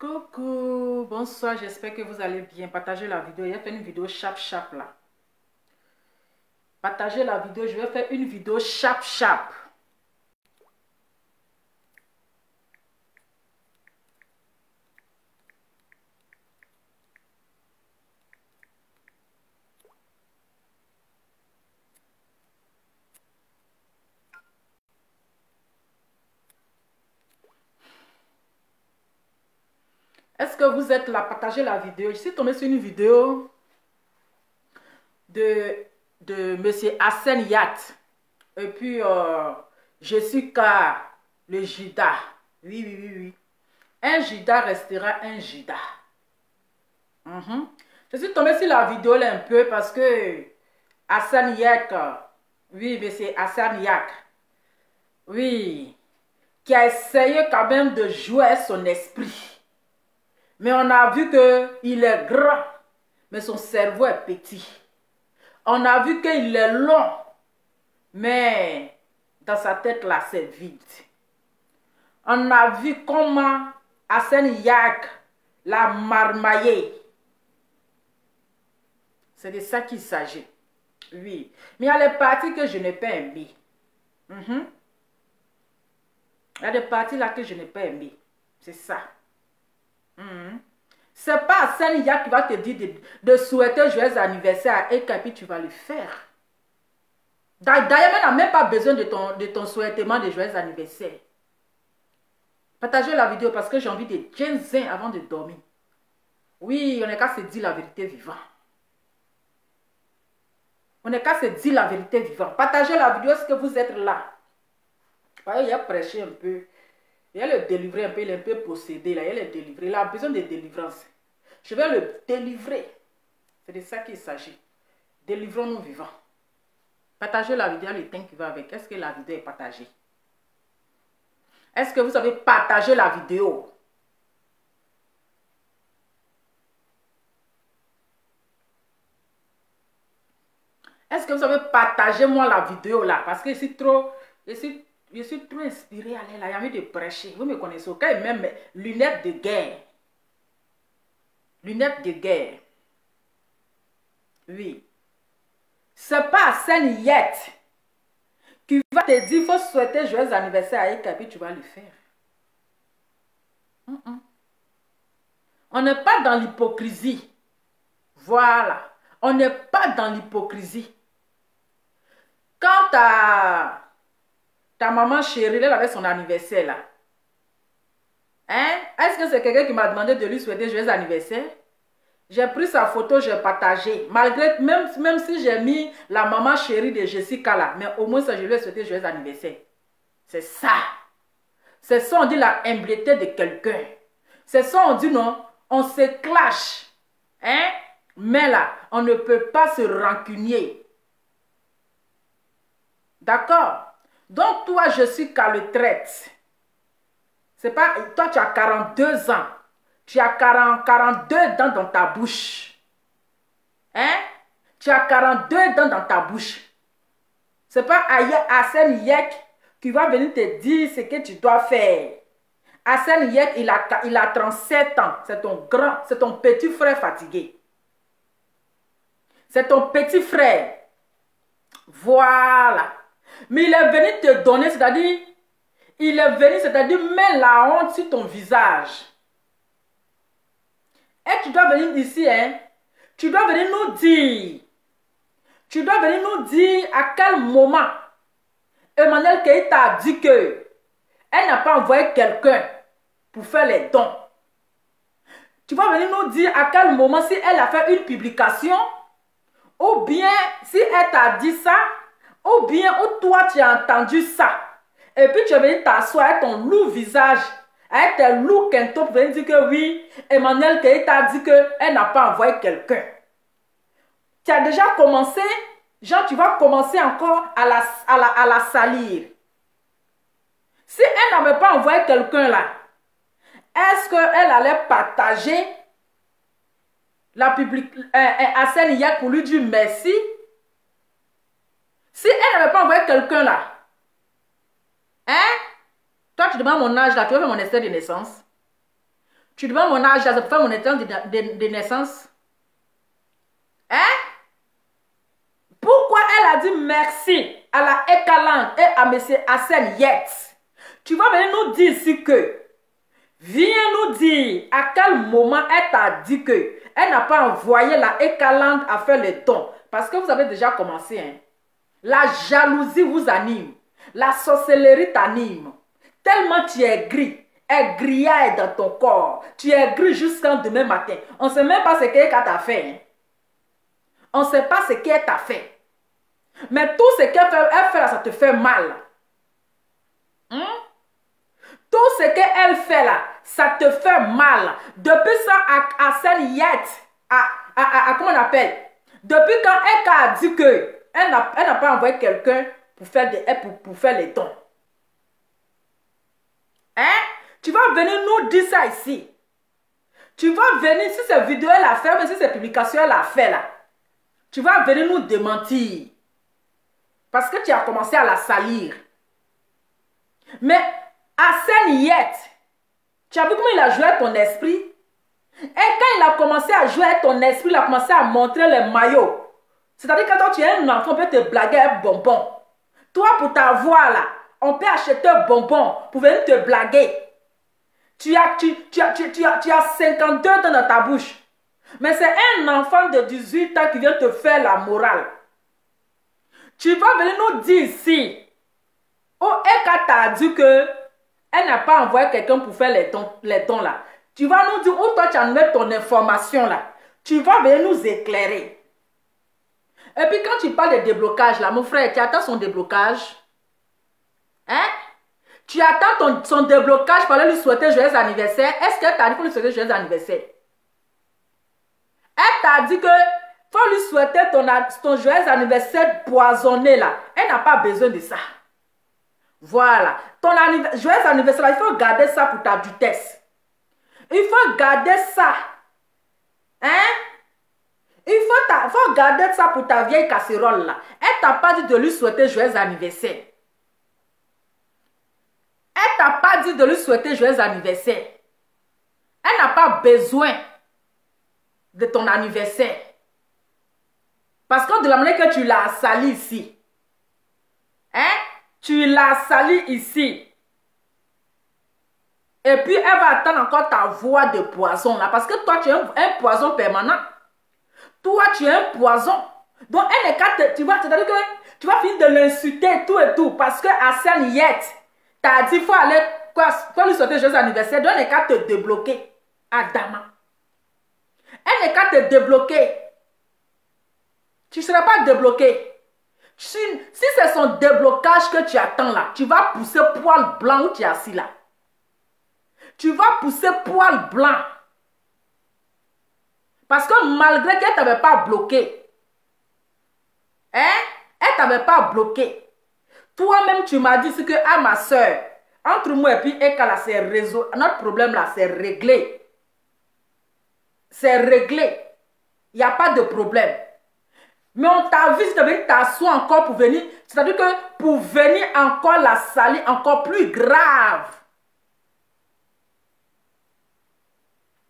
Coucou, bonsoir, j'espère que vous allez bien. Partagez la vidéo, j'ai fait une vidéo chap là. Partagez la vidéo, je vais faire une vidéo chap. Est-ce que vous êtes là? Partagez la vidéo. Je suis tombée sur une vidéo de Monsieur Hassan Yat. Et puis, je suis car le Judas. Oui. Un Judas restera un Judas. Je suis tombée sur la vidéo là un peu parce que Hassan Yat, oui, Monsieur Hassan Yat, oui, qui a essayé quand même de jouer son esprit. Mais on a vu qu'il est grand, mais son cerveau est petit. On a vu qu'il est long, mais dans sa tête là, c'est vide. On a vu comment Hassan Yak l'a marmaillé. C'est de ça qu'il s'agit. Oui. Mais il y a les parties que je n'ai pas aimées. Il y a des parties là que je n'ai pas aimées. C'est ça. C'est pas Hassan Yak qui va te dire de souhaiter joyeux anniversaire et puis tu vas le faire. D'ailleurs, elle n'a même pas besoin de ton souhaitement de joyeux anniversaire. Partagez la vidéo parce que j'ai envie de ginseng avant de dormir. Oui, on n'est qu'à se dire la vérité vivant. On n'est qu'à se dire la vérité vivant. Partagez la vidéo est-ce que vous êtes là. Il a prêché un peu. Il a le délivré un peu, il est un peu possédé là. Il est délivré. Il a besoin de délivrance. Je vais le délivrer. C'est de ça qu'il s'agit. Délivrons-nous vivants. Partagez la vidéo, le temps qui va avec. Est-ce que la vidéo est partagée? Est-ce que vous avez partagé la vidéo? Est-ce que vous avez partagé moi la vidéo là? Parce que je suis trop inspirée à aller là. Il y a envie de prêcher. Vous me connaissez. Quand même lunettes de guerre. Lunettes de guerre. Oui. C'est pas Hassan Yat qui va te dire, il faut souhaiter joyeux anniversaire à Eka, puis tu vas le faire. On n'est pas dans l'hypocrisie. Voilà. On n'est pas dans l'hypocrisie. Quand ta maman chérie, elle avait son anniversaire là. Hein? Est-ce que c'est quelqu'un qui m'a demandé de lui souhaiter joyeux anniversaire? J'ai pris sa photo, j'ai partagé. Malgré, même si j'ai mis la maman chérie de Jessica là, mais au moins ça, je lui ai souhaité joyeux anniversaire. C'est ça. C'est ça, on dit la humilité de quelqu'un. C'est ça, on dit non, on se clash. Hein? Mais là, on ne peut pas se rancunier. D'accord? Donc toi, je suis qu'à le traite. C'est pas, toi tu as 42 ans. Tu as 42 dents dans ta bouche. Hein? Tu as 42 dents dans ta bouche. C'est pas Hassan Yek qui va venir te dire ce que tu dois faire. Hassan Yek, il a 37 ans. C'est ton petit frère fatigué. C'est ton petit frère. Voilà. Mais il est venu te donner, c'est-à-dire, mettre la honte sur ton visage. Et tu dois venir ici, hein. Tu dois venir nous dire. Tu dois venir nous dire à quel moment Emmanuel Keïta a dit que elle n'a pas envoyé quelqu'un pour faire les dons. Tu vas venir nous dire à quel moment si elle a fait une publication ou bien si elle t'a dit ça ou bien où toi tu as entendu ça. Et puis tu vas venir t'asseoir avec ton lourd visage. Avec tes loups quinto pour venir dire que oui, Emmanuel Keïta a dit qu'elle n'a pas envoyé quelqu'un. Tu as déjà commencé, genre tu vas commencer encore à la salir. Si elle n'avait pas envoyé quelqu'un là, est-ce qu'elle allait partager la Hassan Yak pour lui dire merci? Si elle n'avait pas envoyé quelqu'un là, hein? Toi, tu demandes mon âge là, tu veux faire mon extrait de naissance. Tu demandes mon âge, ça peut faire mon état de naissance. Hein? Pourquoi elle a dit merci à la Ekaland et à M. Hassan Yet? Tu vas venir nous dire ici que, viens nous dire à quel moment elle t'a dit que elle n'a pas envoyé la Ekaland à faire les dons. Parce que vous avez déjà commencé. Hein? La jalousie vous anime. La sorcellerie t'anime. Tellement tu es gris. Elle grillade dans ton corps. Tu es gris jusqu'en demain matin. On ne sait même pas ce qu'elle t'a fait. Hein? On ne sait pas ce qu'elle t'a fait. Mais tout ce qu'elle fait là, ça te fait mal. Hein? Tout ce qu'elle fait là, ça te fait mal. Depuis ça, à Saliette, comment on appelle? Depuis quand elle a dit qu'elle n'a pas envoyé quelqu'un pour faire les dons. Hein? Tu vas venir nous dire ça ici. Tu vas venir, si cette vidéo elle a fait, mais si cette publication elle a fait là, tu vas venir nous démentir. Parce que tu as commencé à la salir. Mais Hassan Yet, tu as vu comment il a joué à ton esprit? Et quand il a commencé à jouer à ton esprit, il a commencé à montrer les maillots. C'est-à-dire que quand tu es un enfant, on peut te blaguer un bonbon. Toi, pour ta voix là, on peut acheter un bonbon pour venir te blaguer. Tu as 52 ans dans ta bouche. Mais c'est un enfant de 18 ans qui vient te faire la morale. Tu vas venir nous dire ici. Oh, Eka t'a dit que elle n'a pas envoyé quelqu'un pour faire les dons là. Tu vas nous dire où toi tu as mis ton information là. Tu vas venir nous éclairer. Et puis quand tu parles de déblocage là, mon frère, tu attends son déblocage. Hein? Tu attends son déblocage pour aller lui souhaiter joyeux anniversaire. Est-ce qu'elle t'a dit qu'il faut lui souhaiter joyeux anniversaire? Elle t'a dit que faut lui souhaiter ton joyeux anniversaire poisonné là. Elle n'a pas besoin de ça. Voilà. Ton joyeux anniversaire là, il faut garder ça pour ta adultesse. Il faut garder ça. Hein? Il faut garder ça pour ta vieille casserole là. Elle t'a pas dit de lui souhaiter joyeux anniversaire. Elle t'a pas dit de lui souhaiter joyeux anniversaire. Elle n'a pas besoin de ton anniversaire. Parce que de la manière que tu l'as sali ici. Hein? Tu l'as sali ici. Et puis, elle va attendre encore ta voix de poison là. Parce que toi, tu es un poison permanent. Toi, tu es un poison. Donc, elle n'est qu'à tu vas, c'est-à-dire que tu vas finir de l'insulter tout et tout. Parce que Hassan Yet t'a dit, il faut aller, faut lui souhaiter joyeux anniversaire. Donc, elle n'est qu'à te débloquer. Adama. Elle n'est qu'à te débloquer. Tu ne seras pas débloqué. Si c'est son déblocage que tu attends là, tu vas pousser poil blanc où tu es assis là. Tu vas pousser poil blanc. Parce que malgré qu'elle ne t'avait pas bloqué, hein, elle ne t'avait pas bloqué. Toi-même, tu m'as dit que à ma soeur, entre moi et puis Eka là, c'est réseau. Notre problème là, c'est réglé. C'est réglé. Il n'y a pas de problème. Mais on t'a vu, si tu veux t'asseoir encore pour venir, c'est-à-dire que pour venir encore la salir encore plus grave.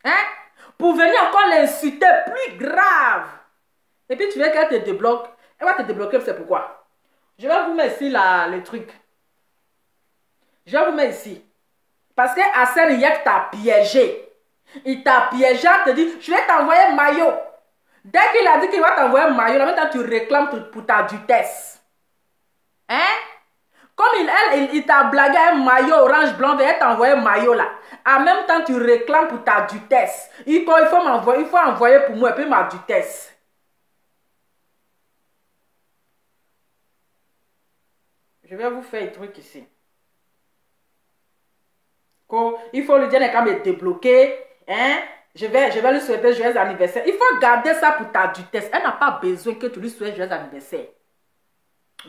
Hein? Pour venir encore l'insulter plus grave. Et puis tu veux qu'elle te débloque. Elle va te débloquer, c'est pourquoi. Je vais vous mettre ici le truc. Je vais vous mettre ici. Parce que Hassan Yet t'a piégé. Il t'a piégé, il te dit, je vais t'envoyer un maillot. Dès qu'il a dit qu'il va t'envoyer un maillot, là maintenant tu réclames pour ta adultesse. Hein? Comme il t'a blagué un maillot orange blanc, il t'a envoyé un maillot là. En même temps, tu réclames pour ta adultesse. Il faut envoyer pour moi et puis ma adultesse. Je vais vous faire un truc ici. Il faut lui dire quand même débloquer. Hein? Je vais lui souhaiter joyeux anniversaire. Il faut garder ça pour ta adultesse. Elle n'a pas besoin que tu lui souhaites joyeux anniversaire.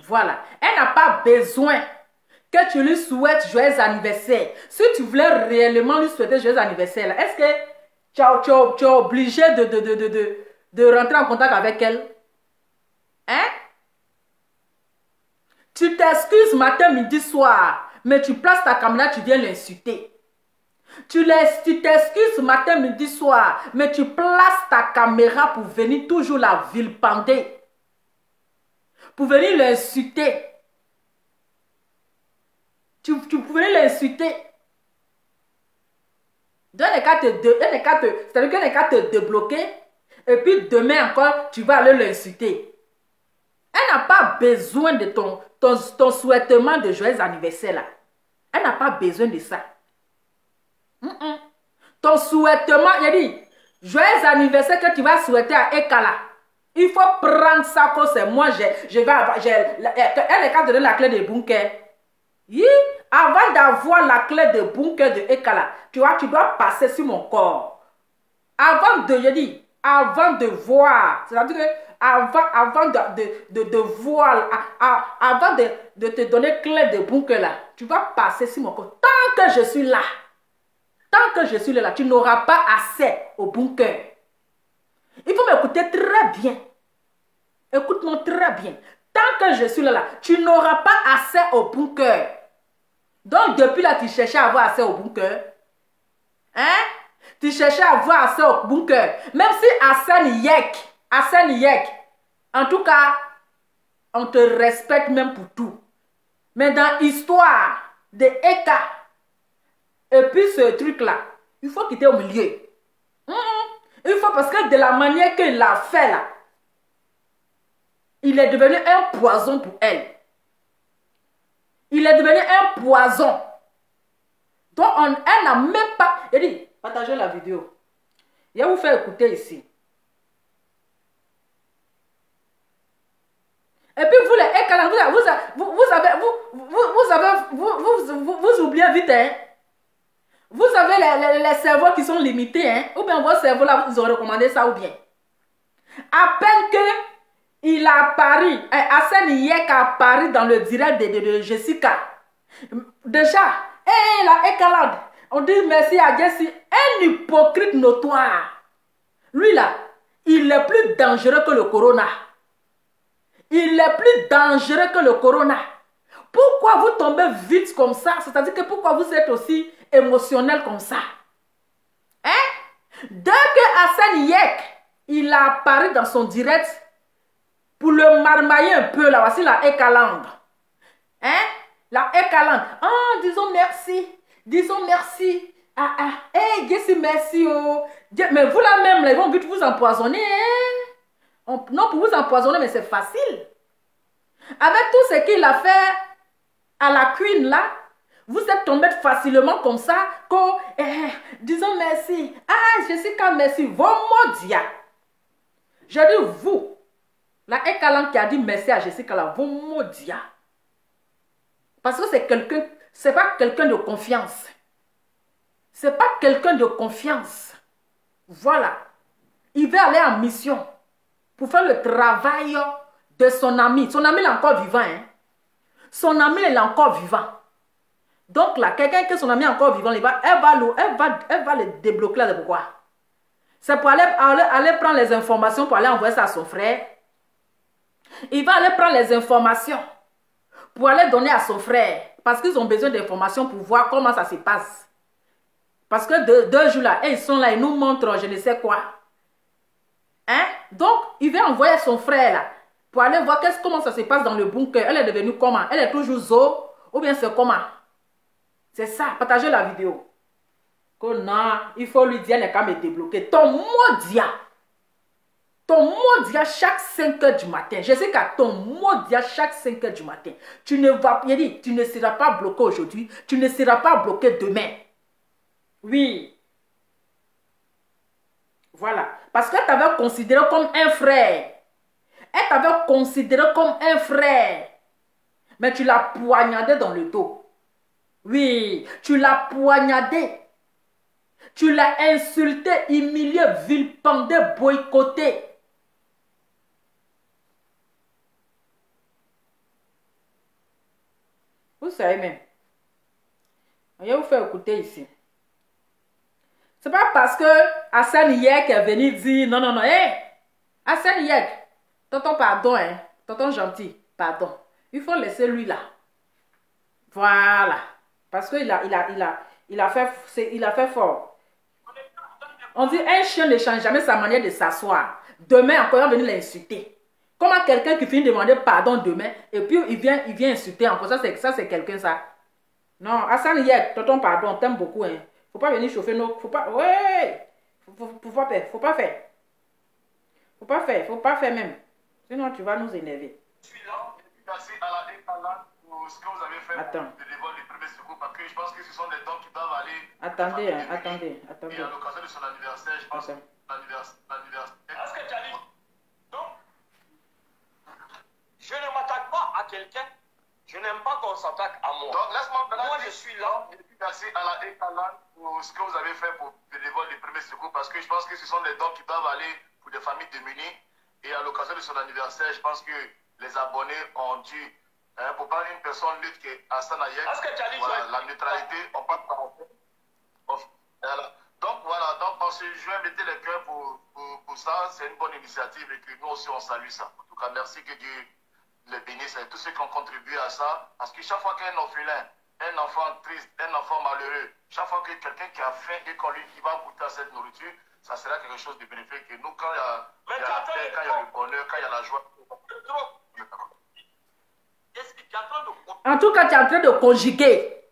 Voilà. Elle n'a pas besoin que tu lui souhaites joyeux anniversaire. Si tu voulais réellement lui souhaiter joyeux anniversaire, est-ce que tu es obligé de rentrer en contact avec elle? Hein? Tu t'excuses matin, midi, soir, mais tu places ta caméra, tu viens l'insulter. Tu t'excuses matin, midi, soir, mais tu places ta caméra pour venir toujours la vilipender, pour venir l'insulter. Tu venir l'insulter. C'est-à-dire qu'elle n'est qu'à te débloquer, et puis demain encore, tu vas aller l'insulter. Elle n'a pas besoin de ton souhaitement de joyeux anniversaire là. Elle n'a pas besoin de ça. Ton souhaitement, il a dit, joyeux anniversaire que tu vas souhaiter à Ekala. Il faut prendre ça comme c'est moi, je vais avoir, elle est qu'à donner la clé de bunker. Oui, avant d'avoir la clé de bunker de Ekala, tu vois, tu dois passer sur mon corps. Avant de voir, c'est-à-dire que avant de voir, avant de te donner clé de bunker là, tu vas passer sur mon corps. Tant que je suis là, tu n'auras pas accès au bunker. Il faut m'écouter très bien. Écoute-moi très bien. Tant que je suis là, tu n'auras pas accès au bunker. Donc, depuis là, tu cherchais à avoir accès au bunker. Hein? Tu cherchais à avoir accès au bunker. Même si Hassan Yek, en tout cas, on te respecte même pour tout. Mais dans l'histoire de Eka, et puis ce truc-là, il faut quitter au milieu. Il faut, parce que de la manière qu'il l'a fait là, il est devenu un poison pour elle. Il est devenu un poison. Donc, elle n'a même pas... Il dit, partagez la vidéo. Je vais vous faire écouter ici. Et puis, vous, les Ekala, vous oubliez vite, hein. Vous avez les cerveaux qui sont limités, hein. Ou bien vos cerveaux là, ils ont recommandé ça ou bien. À peine que il a apparu, Hassan Yek a apparu dans le direct de Jessica. Déjà, la Ekalade, on dit merci à Jessie, un hypocrite notoire. Lui là, il est plus dangereux que le corona. Il est plus dangereux que le corona. Pourquoi vous tombez vite comme ça? C'est-à-dire que pourquoi vous êtes aussi émotionnel comme ça? Hein? Dès que Hassan Yek, il a apparu dans son direct, pour le marmailler un peu, là, voici la Ekalande. Hein? La Ekalande. Ah, disons merci. Disons merci. Jessie, merci. Oh. Mais vous là même, là, ils vont vite vous empoisonner. Hein? Non, pour vous empoisonner, mais c'est facile. Avec tout ce qu'il a fait à la Queen, là, vous êtes tombé facilement comme ça. Disons merci. Ah, Jessica, merci. Vos modia. Je dis vous. La Ekalan qui a dit merci à Jessica, là, vos modia. Parce que c'est quelqu'un, c'est pas quelqu'un de confiance. C'est pas quelqu'un de confiance. Voilà. Il va aller en mission pour faire le travail de son ami. Son ami est encore vivant. Hein? Son ami est encore vivant. Donc là, quelqu'un que son ami est encore vivant, elle va le débloquer là de pourquoi. C'est pour aller prendre les informations, pour aller envoyer ça à son frère. Il va aller prendre les informations pour aller donner à son frère. Parce qu'ils ont besoin d'informations pour voir comment ça se passe. Parce que deux jours là, ils sont là, ils nous montrent je ne sais quoi. Hein? Donc, il va envoyer son frère là pour aller voir comment ça se passe dans le bunker. Elle est devenue comment? Elle est toujours zo ou bien c'est comment? C'est ça, partagez la vidéo. Que non, il faut lui dire, elle n'est qu'à me débloquer. Ton modia chaque 5 h du matin. Je sais qu'à ton modia chaque 5 h du matin. Tu ne seras pas bloqué aujourd'hui. Tu ne seras pas bloqué demain. Oui. Voilà. Parce qu'elle t'avait considéré comme un frère. Elle t'avait considéré comme un frère. Mais tu l'as poignardé dans le dos. Oui. Tu l'as poignardé. Tu l'as insulté, humilié, vilipendé, boycotté. Vous savez même. Je vais vous faire écouter ici. C'est pas parce que Hassan Yek est venu dire non, non, non. Hé, Hassan Yek, tonton pardon, hein. Tonton gentil, pardon. Il faut laisser lui là. Voilà. Parce qu'il Il a fait fort. On dit un chien ne change jamais sa manière de s'asseoir. Demain encore, il va venir l'insulter. Comment quelqu'un qui finit de demander pardon demain, et puis il vient insulter encore. Ça, c'est quelqu'un, ça. Non, Hassan Yek, tonton, pardon, t'aime beaucoup. Hein. Faut pas venir chauffer nos... Faut pas... Ouais! Faut pas faire. Faut pas faire. Faut pas faire même. Sinon, tu vas nous énerver. Je suis là, merci à la Écalante pour ce que vous avez fait Attends. pour le vol des premiers secours, parce que je pense que ce sont des dons qui doivent aller... Attendez. Et à l'occasion de son anniversaire, je pense que l'anniversaire... Est-ce que tu as dit? Non. Je ne m'attaque pas à quelqu'un. Je n'aime pas qu'on s'attaque à moi. Donc, laisse-moi... Moi, je suis là. Merci à la Écalante pour ce que vous avez fait pour le vol des premiers secours, parce que je pense que ce sont des dons qui doivent aller pour des familles démunies. Et à l'occasion de son anniversaire, je pense que les abonnés ont dû, pour parler une personne neutre qui est Hassan Yek, Est-ce que tu as dit voilà, la neutralité, on parle par voilà. Donc voilà, donc on se joint, mettez les cœurs pour ça, c'est une bonne initiative et que nous aussi on salue ça. En tout cas, merci, que Dieu les bénisse et tous ceux qui ont contribué à ça, parce que chaque fois qu'il y a un orphelin, un enfant triste, un enfant malheureux, chaque fois que quelqu'un qui a faim et qu'on lui va goûter à cette nourriture, ça sera quelque chose de bénéfique. Et nous, quand il y a la paix, quand il y a le bonheur, quand il y a la joie. En tout cas, tu es en train de conjuguer.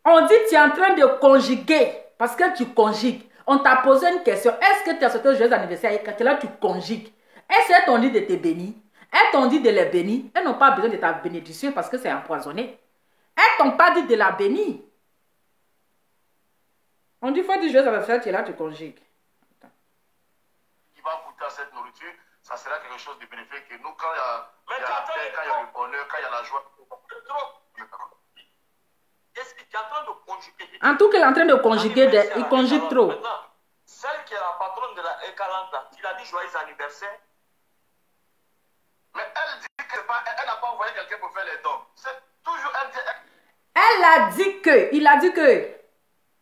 On dit que tu es en train de conjuguer. Parce que tu conjugues. On t'a posé une question. Est-ce que tu as sauté le joyeux anniversaire et quand tu es là, tu conjugues? Est-ce qu'elles t'ont dit de te bénir? Elles t'ont dit de les bénir. Elles n'ont pas besoin de ta bénédiction parce que c'est empoisonné. Elles t'ont pas dit de la bénir. On dit, il faut dire joyeux anniversaire, tu es là, tu conjugues. Qui va goûter à cette nourriture, ça sera quelque chose de bénéfique. Et nous, quand il y a la paix, quand il y a le bonheur, quand il y a la joie. Qu'est-ce que tu es en train de conjuguer? En tout cas, il est en train de conjuguer, il conjugue trop. Maintenant, celle qui est la patronne de la Écalante, tu l'as dit joyeux anniversaire. Mais elle dit qu'elle n'a pas envoyé quelqu'un pour faire les dons. C'est toujours elle dit. Elle a dit que, il a dit que,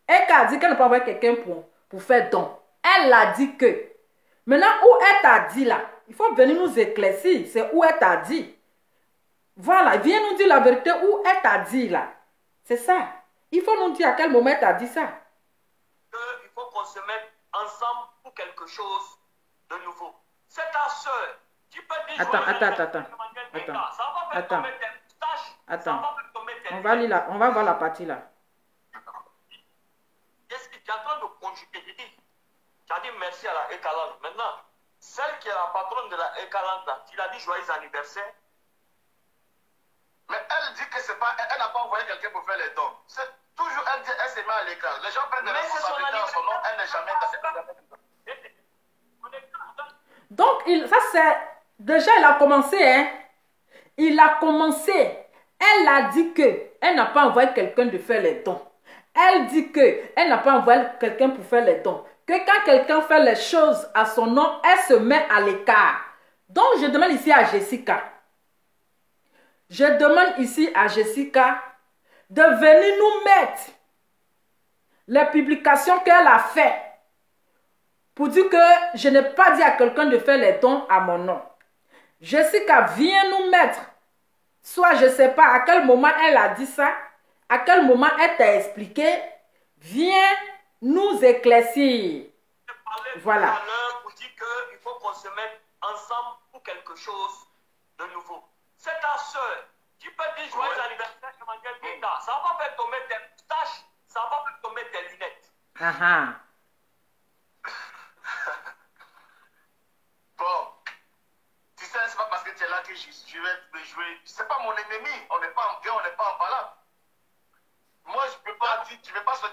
elle a dit qu'elle n'a pas envoyé quelqu'un pour faire don. Elle a dit que. Maintenant, où elle t'a dit là, il faut venir nous éclaircir. C'est où elle t'a dit. Voilà, viens nous dire la vérité où elle t'a dit là. C'est ça. Il faut nous dire à quel moment elle t'a dit ça. Il faut qu'on se mette ensemble pour quelque chose de nouveau. C'est ta soeur. Tu peux dire... Attends. On va voir la partie là. Qu'est-ce que tu es en train de conjuguer? Tu as dit merci à la Écalante. Maintenant, celle qui est la patronne de la Écalante, tu l'as dit joyeux anniversaire. Mais elle dit que c'est pas, elle n'a pas envoyé quelqu'un pour faire les dons. C'est toujours elle dit, elle se met à l'écart. Les gens prennent des responsabilités en son nom, elle n'est jamais. Donc, ça c'est... Déjà, il a commencé, hein. Il a commencé. Elle a dit que elle n'a pas envoyé quelqu'un de faire les dons. Elle dit que elle n'a pas envoyé quelqu'un pour faire les dons. Que quand quelqu'un fait les choses à son nom, elle se met à l'écart. Donc, je demande ici à Jessica. Je demande ici à Jessica de venir nous mettre les publications qu'elle a faites pour dire que je n'ai pas dit à quelqu'un de faire les dons à mon nom. Jessica, viens nous mettre. Soit je ne sais pas à quel moment elle a dit ça, à quel moment elle t'a expliqué. Viens nous éclaircir. Voilà. Pour dire qu'il faut qu'on se mette ensemble pour quelque chose de nouveau. C'est ta soeur. Tu peux dire joyeux anniversaire, Emmanuel Guetta. Ça va pas faire tomber tes moustaches, ça va pas faire tomber tes lunettes. Bon, tu sais, c'est pas parce que tu es là que je vais te jouer. C'est pas mon ennemi. On n'est pas en guerre, on n'est pas en balade. Moi, je peux pas dire, tu veux pas se...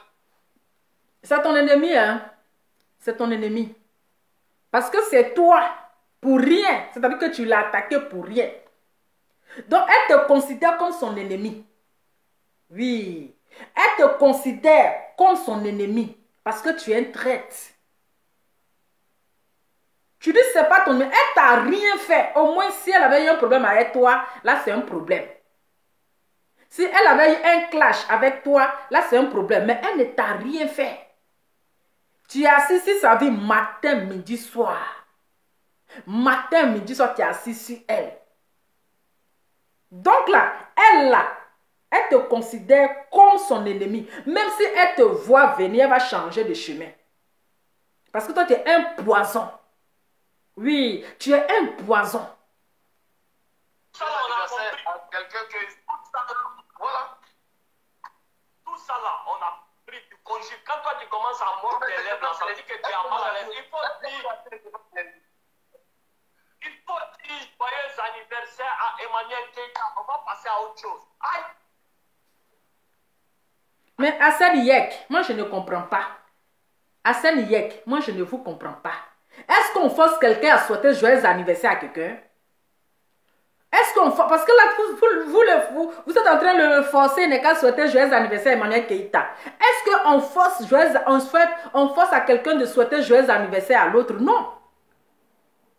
C'est ton ennemi, hein. C'est ton ennemi. Parce que c'est toi, pour rien. C'est-à-dire que tu l'as attaqué pour rien. Donc, elle te considère comme son ennemi. Oui. Elle te considère comme son ennemi. Parce que tu es un traître. Tu dis que ce n'est pas ton ennemi. Elle t'a rien fait. Au moins, si elle avait eu un problème avec toi, là, c'est un problème. Si elle avait eu un clash avec toi, là, c'est un problème. Mais elle ne t'a rien fait. Tu es assis sur sa vie matin, midi, soir. Matin, midi, soir, tu es assis sur elle. Donc là, elle là, Elle te considère comme son ennemi. Même si elle te voit venir, elle va changer de chemin. Parce que toi, tu es un poison. Oui, tu es un poison. Ça, on a compris. Quelqu'un qui... Voilà. Tout ça là, on a pris du conjugue. Quand toi tu commences à mordre tes lèvres, ça veut dire que tu as mal à l'aise. Il faut dire joyeux anniversaire à Emmanuel Keita. On va passer à autre chose. Aïe! Mais Hassan Yek, moi je ne comprends pas. Hassan Yek, moi je ne vous comprends pas. Est-ce qu'on force quelqu'un à souhaiter joyeux anniversaire à quelqu'un? Est-ce qu'on force... Parce que là, vous êtes en train de le forcer, n'est qu'à souhaiter joyeux anniversaire à Emmanuel Keita. Est-ce qu'on force, on force à quelqu'un de souhaiter joyeux anniversaire à l'autre? Non.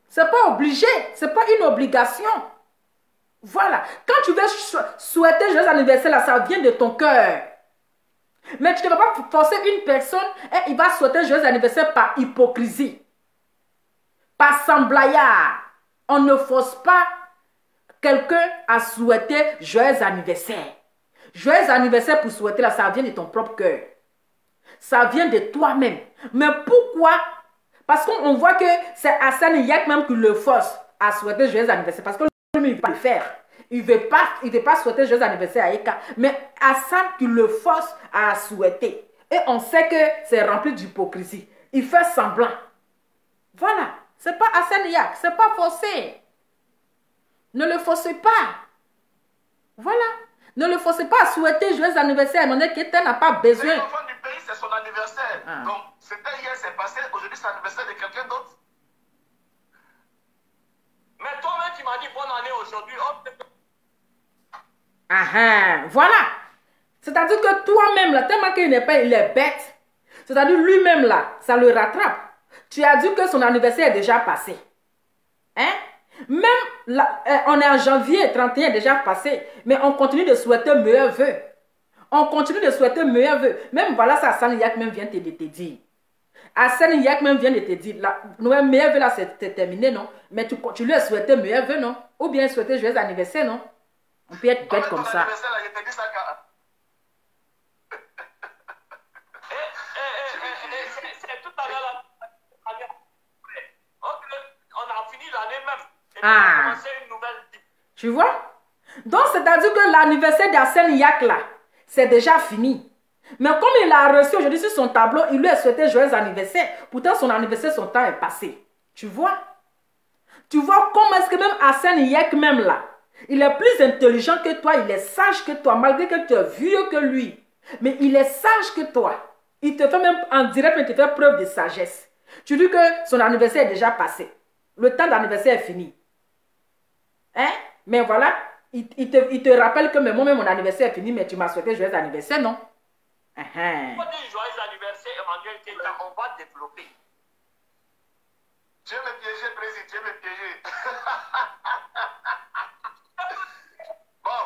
C'est pas obligé. C'est pas une obligation. Voilà. Quand tu veux souhaiter joyeux anniversaire, là, ça vient de ton cœur. Mais tu ne vas pas forcer une personne et il va souhaiter joyeux anniversaire par hypocrisie. Par semblayard. On ne force pas quelqu'un à souhaiter joyeux anniversaire. Joyeux anniversaire pour souhaiter, là, ça vient de ton propre cœur. Ça vient de toi-même. Mais pourquoi? Parce qu'on voit que c'est Hassan Yek même qui le force à souhaiter joyeux anniversaire. Parce que lui, il va le faire. Il ne veut pas souhaiter joyeux anniversaire à Eka. Mais Hassan qui le force à souhaiter. Et on sait que c'est rempli d'hypocrisie. Il fait semblant. Voilà. Ce n'est pas Hassan Yek. Ce n'est pas forcé. Ne le forcez pas. Voilà. Ne le forcez pas à souhaiter joyeux anniversaire. Mon Keita n'a pas besoin. C'est l'enfant du pays, c'est son anniversaire. Ah. Donc, c'était hier, c'est passé. Aujourd'hui, c'est l'anniversaire de quelqu'un d'autre. Mais toi-même, tu m'as dit bonne année aujourd'hui. Voilà. C'est-à-dire que toi-même, là, tellement qu'il n'est pas, il est bête. C'est-à-dire lui-même, là, ça le rattrape. Tu as dit que son anniversaire est déjà passé. Hein? Même, là, on est en janvier, 31 déjà passé. Mais on continue de souhaiter meilleurs vœux. On continue de souhaiter meilleurs vœux. Même, voilà, ça, Hassan Yek même vient de te dire. Hassan Yek même vient de te dire, nos meilleurs vœux, là, c'est terminé, non? Mais tu lui as souhaité meilleurs vœux, non? Ou bien souhaiter joyeux anniversaire, non? On peut être bête comme ça. C'est tout à l'heure. On a fini l'année même. Et on a commencé une nouvelle vie. Tu vois? Donc, c'est-à-dire que l'anniversaire d'Hassan Yek, là, c'est déjà fini. Mais comme il a reçu aujourd'hui sur son tableau, il lui a souhaité joyeux anniversaire. Pourtant, son anniversaire, son temps est passé. Tu vois? Tu vois comment est-ce que même Hassan Yek, même là, il est plus intelligent que toi, il est sage que toi, malgré que tu es vieux que lui. Mais il est sage que toi. Il te fait même, en direct, il te fait preuve de sagesse. Tu dis que son anniversaire est déjà passé. Le temps d'anniversaire est fini. Hein? Mais voilà, il te rappelle que moi-même, mon anniversaire est fini, mais tu m'as souhaité joyeux anniversaire, non? On va dire joyeux anniversaire, Emmanuel Keita, on va développer. Tu veux me piéger, président, tu veux me piéger. Bon,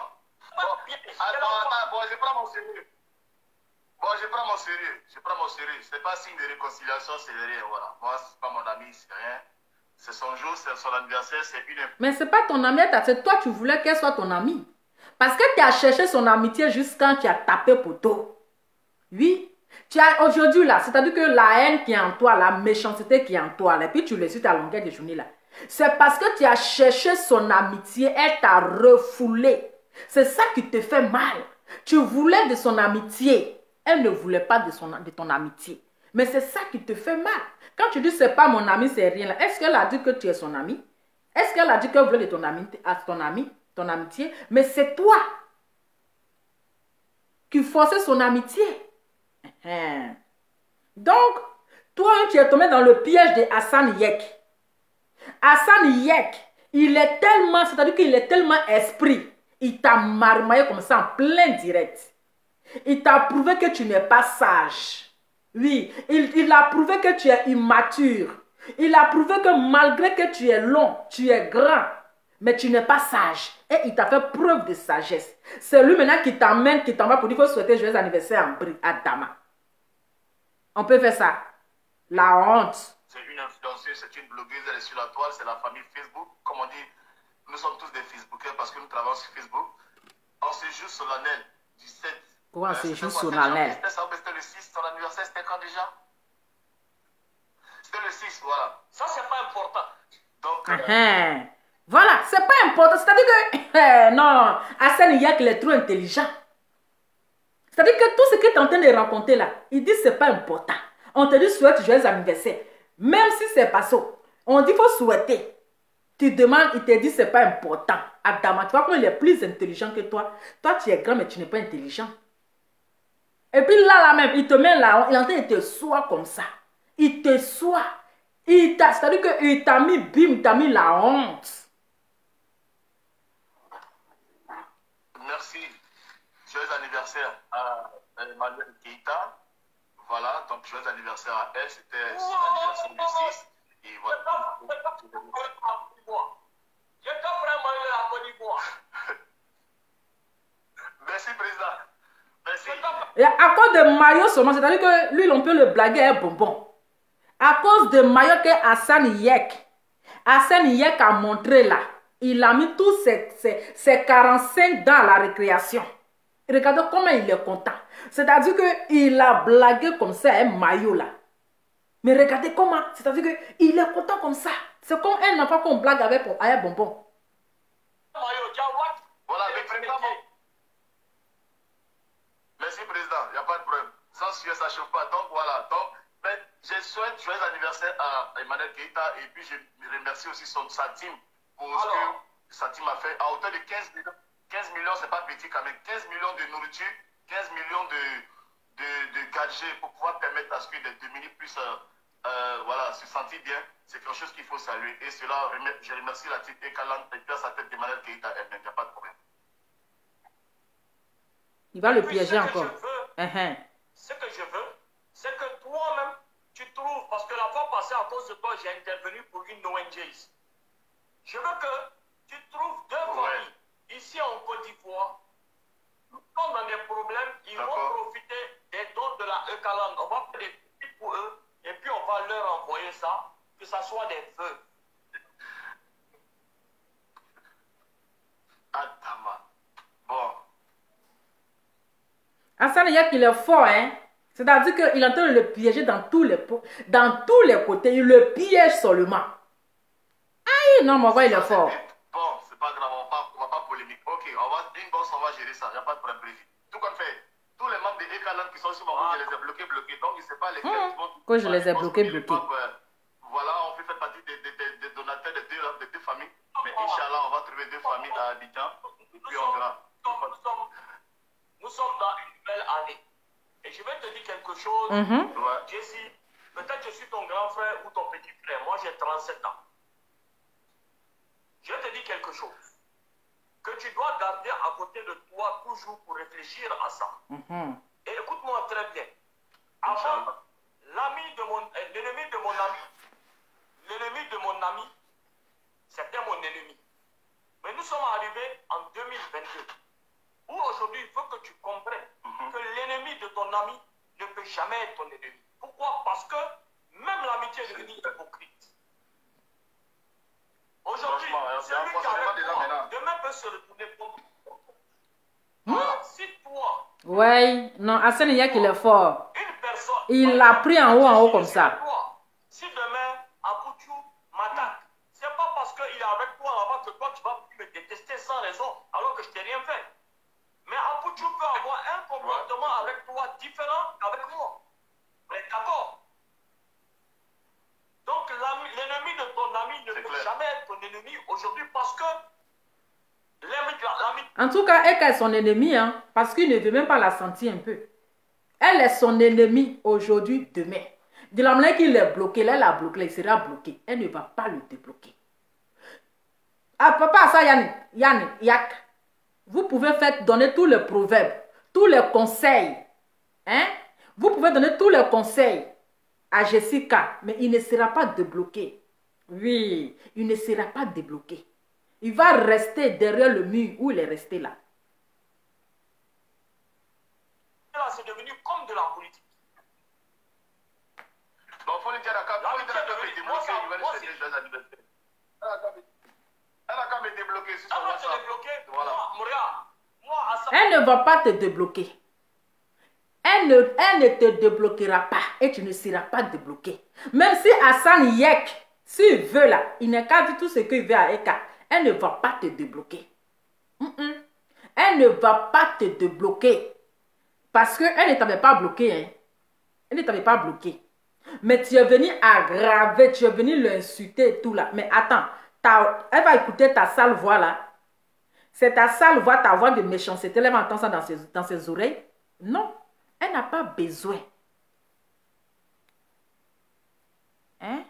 je prends mon sérieux. Je prends mon sérieux. C'est pas signe de réconciliation, c'est rien, voilà. Moi, c'est pas mon ami, c'est rien. C'est son jour, c'est son anniversaire, c'est une... Mais c'est pas ton ami, c'est toi, tu voulais qu'elle soit ton amie. Parce que tu as cherché son amitié jusqu'à quand tu as tapé poteau. Oui. Tu as aujourd'hui là, c'est-à-dire que la haine qui est en toi, la méchanceté qui est en toi, là, et puis tu le suis à longueur de journée là. C'est parce que tu as cherché son amitié, elle t'a refoulé. C'est ça qui te fait mal. Tu voulais de son amitié. Elle ne voulait pas de ton amitié. Mais c'est ça qui te fait mal. Quand tu dis c'est pas mon ami, c'est rien là. Est-ce qu'elle a dit que tu es son ami? Est-ce qu'elle a dit qu'elle voulait de ton amitié? Mais c'est toi qui forçais son amitié. Donc, toi, tu es tombé dans le piège de Hassan Yek. Hassan Yek, il est tellement, c'est-à-dire qu'il est tellement esprit. Il t'a marmaillé comme ça en plein direct. Il t'a prouvé que tu n'es pas sage. Oui, il a prouvé que tu es immature. Il a prouvé que malgré que tu es long, tu es grand, mais tu n'es pas sage. Et il t'a fait preuve de sagesse. C'est lui maintenant qui t'emmène, qui t'envoie pour dire qu'il faut souhaiter joyeux anniversaire à Dama. On peut faire ça. La honte. C'est une influenceuse, c'est une blogueuse, elle est sur la toile, c'est la famille Facebook. Comme on dit, nous sommes tous des Facebookers parce que nous travaillons sur Facebook. En ce jour solennel 17. Pourquoi c'est C'était juste quoi, solennel? C'était le 6, ton anniversaire, c'était quand déjà? C'était le 6, voilà. Ça, c'est pas important. Donc, voilà, c'est pas important. C'est-à-dire que, non, Hassan Yak, il est trop intelligent. C'est-à-dire que tout ce que tu es en train de raconter là, il dit que ce n'est pas important. On te dit souhaite joyeux anniversaire. Même si c'est pas ça, on dit qu'il faut souhaiter. Tu demandes, il te dit que ce n'est pas important. Adama, tu vois comment il est plus intelligent que toi. Toi, tu es grand, mais tu n'es pas intelligent. Et puis là même, il te met là, il est en train de te soigner comme ça. Il te soigne. C'est-à-dire qu'il t'a mis bim, il t'a mis la honte. merci. Joyeux anniversaire à Emmanuel Keita. Voilà, donc joyeux anniversaire à elle. C'était son anniversaire le 6. Et voilà. Merci, président. Merci. Et à cause de Mayo seulement, c'est-à-dire que lui, on peut le blaguer un bonbon. À cause de Mayo que Hassan Yek a montré là, il a mis tous ses 45 dans la récréation. Regardez comment il est content. C'est-à-dire qu'il a blagué comme ça, un Mayo là. Mais regardez comment, c'est-à-dire qu'il est content comme ça. C'est comme un enfant qu'on blague avec un bonbon. Voilà, mais président. Merci, président. Il n'y a pas de problème. Sans sujet, ça ne chauffe pas. Donc, voilà. Donc, je souhaite joyeux anniversaire à Emmanuel Keita et puis je remercie aussi sa team pour ce que sa team a fait. À hauteur de 15 millions. 15 millions, c'est pas petit quand même. 15 millions de nourriture, 15 millions de gadgets pour pouvoir permettre à ce que les démunis puissent voilà, se sentir bien. C'est quelque chose qu'il faut saluer. Et cela, je remercie la team Ekalan et puis à sa tête d'Emmanuel Keita elle-même. Il n'y a pas de problème. Il va le piéger encore. Ce que je veux, c'est que toi-même, tu trouves, parce que la fois passée, à cause de toi, j'ai intervenu pour une ONG. Je veux que tu trouves deux familles ici en Côte d'Ivoire. Nous sommes dans des problèmes, ils vont profiter des dons de la Ekalan. On va faire des petits pour eux et puis on va leur envoyer ça, que ça soit des vœux. Adama. Bon. Hassan Yak, il est fort, hein. C'est-à-dire qu'il est en train de le piéger dans tous les côtés. Il le piège seulement. Aïe, non, mon gars, il est fort. Bon, c'est pas grave, on va pas polémique. Ok, une bosse, on va gérer ça. Il n'y a pas de problème prévu. Tout comme fait, tous les membres de Ekalan qui sont sur mon groupe, je les ai bloqués. Donc, il ne sait pas lesquels qui vont. Que je les ai bloqués. Voilà, on fait partie des donateurs de deux familles. Mais Inch'Allah, on va trouver deux familles à Abidjan. Puis on verra. Nous sommes dans une nouvelle année. Et je vais te dire quelque chose, Jessie. Peut-être que je suis ton grand frère ou ton petit frère. Moi, j'ai 37 ans. Je te dis quelque chose. Que tu dois garder à côté de toi toujours pour réfléchir à ça. Et écoute-moi très bien. Avant, l'ennemi de mon ami, c'était mon ennemi. Mais nous sommes arrivés en 2022. Où aujourd'hui, il faut que tu comprennes que l'ennemi de ton ami ne peut jamais être ton ennemi. Pourquoi? Parce que même l'amitié est devenue hypocrite. Aujourd'hui, celui qui est avec toi, demain peut se retourner contre toi. Si toi... Ouais, non, Hassan Yak, il est fort. Une personne... Il l'a pris en haut comme ça. Si demain, Apouchou m'attaque, c'est pas parce qu'il est avec toi là-bas que toi, tu vas me détester sans raison, alors que je t'ai rien fait. Mais Apouchou peut avoir un comportement avec toi différent qu'avec moi. Mais d'accord. Donc l'ennemi de ton ami ne peut jamais être ton ennemi aujourd'hui parce que l'ami... En tout cas, elle est son ennemi, hein, parce qu'il ne veut même pas la sentir un peu. Elle est son ennemi aujourd'hui, demain. De la manière qu'il est bloqué, elle l'a bloqué, il sera bloqué. Elle ne va pas le débloquer. Ah, papa, ça, Yak. Vous pouvez donner tous les proverbes, tous les conseils. Hein? Vous pouvez donner tous les conseils à Jessica, mais il ne sera pas débloqué. Oui, il ne sera pas débloqué. Il va rester derrière le mur où il est resté là. Là, c'est devenu comme de la politique. Donc, il faut lui dire à elle a qu'à me débloquer si elle va te débloquer. Voilà. Elle ne va pas te débloquer. Elle ne te débloquera pas et tu ne seras pas débloqué. Même si Hassan Yek, s'il veut là, il n'a qu'à dire tout ce qu'il veut à Eka, elle ne va pas te débloquer. Elle ne va pas te débloquer. Parce qu'elle ne t'avait pas bloqué. Hein. Elle ne t'avait pas bloqué. Mais tu es venu aggraver, tu es venu l'insulter et tout là. Mais attends, elle va écouter ta sale voix là. C'est ta sale voix, ta voix de méchanceté. Elle va entendre ça dans ses oreilles. Non, elle n'a pas besoin. Hein?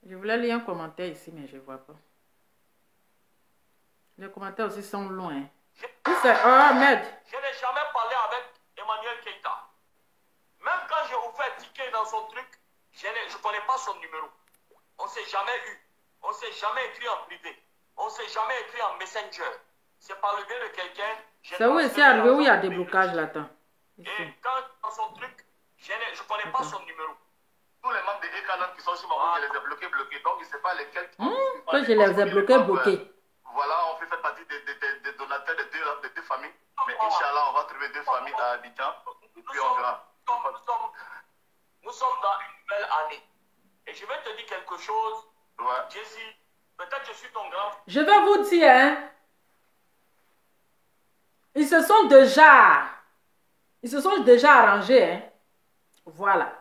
Je voulais lire un commentaire ici, mais je ne vois pas. Les commentaires aussi sont loin. Oh, merde. Je n'ai jamais parlé avec Emmanuel Keïta. Même quand j'ai ouvert ticket dans son truc, je ne connais pas son numéro. On ne s'est jamais eu. On ne s'est jamais écrit en privé. On ne s'est jamais écrit en messenger. C'est par le biais de quelqu'un. C'est où c'est arrivé où il y a des blocages là-dedans. Et quand dans son truc, je ne connais pas son numéro. Tous les membres de Ekaland qui sont sur ma je les ai bloqués. Donc, je ne sais pas lesquels. Que je les ai bloqués. Voilà, on fait faire partie des donateurs de deux familles. Mais Inch'Allah, on va trouver deux familles à Abidjan. Et puis on verra. Nous sommes dans une nouvelle année. Et je vais te dire quelque chose. Ouais. Jessie, peut-être je suis ton grand. Je vais vous dire, hein. Ils se sont déjà arrangés, hein. Voilà.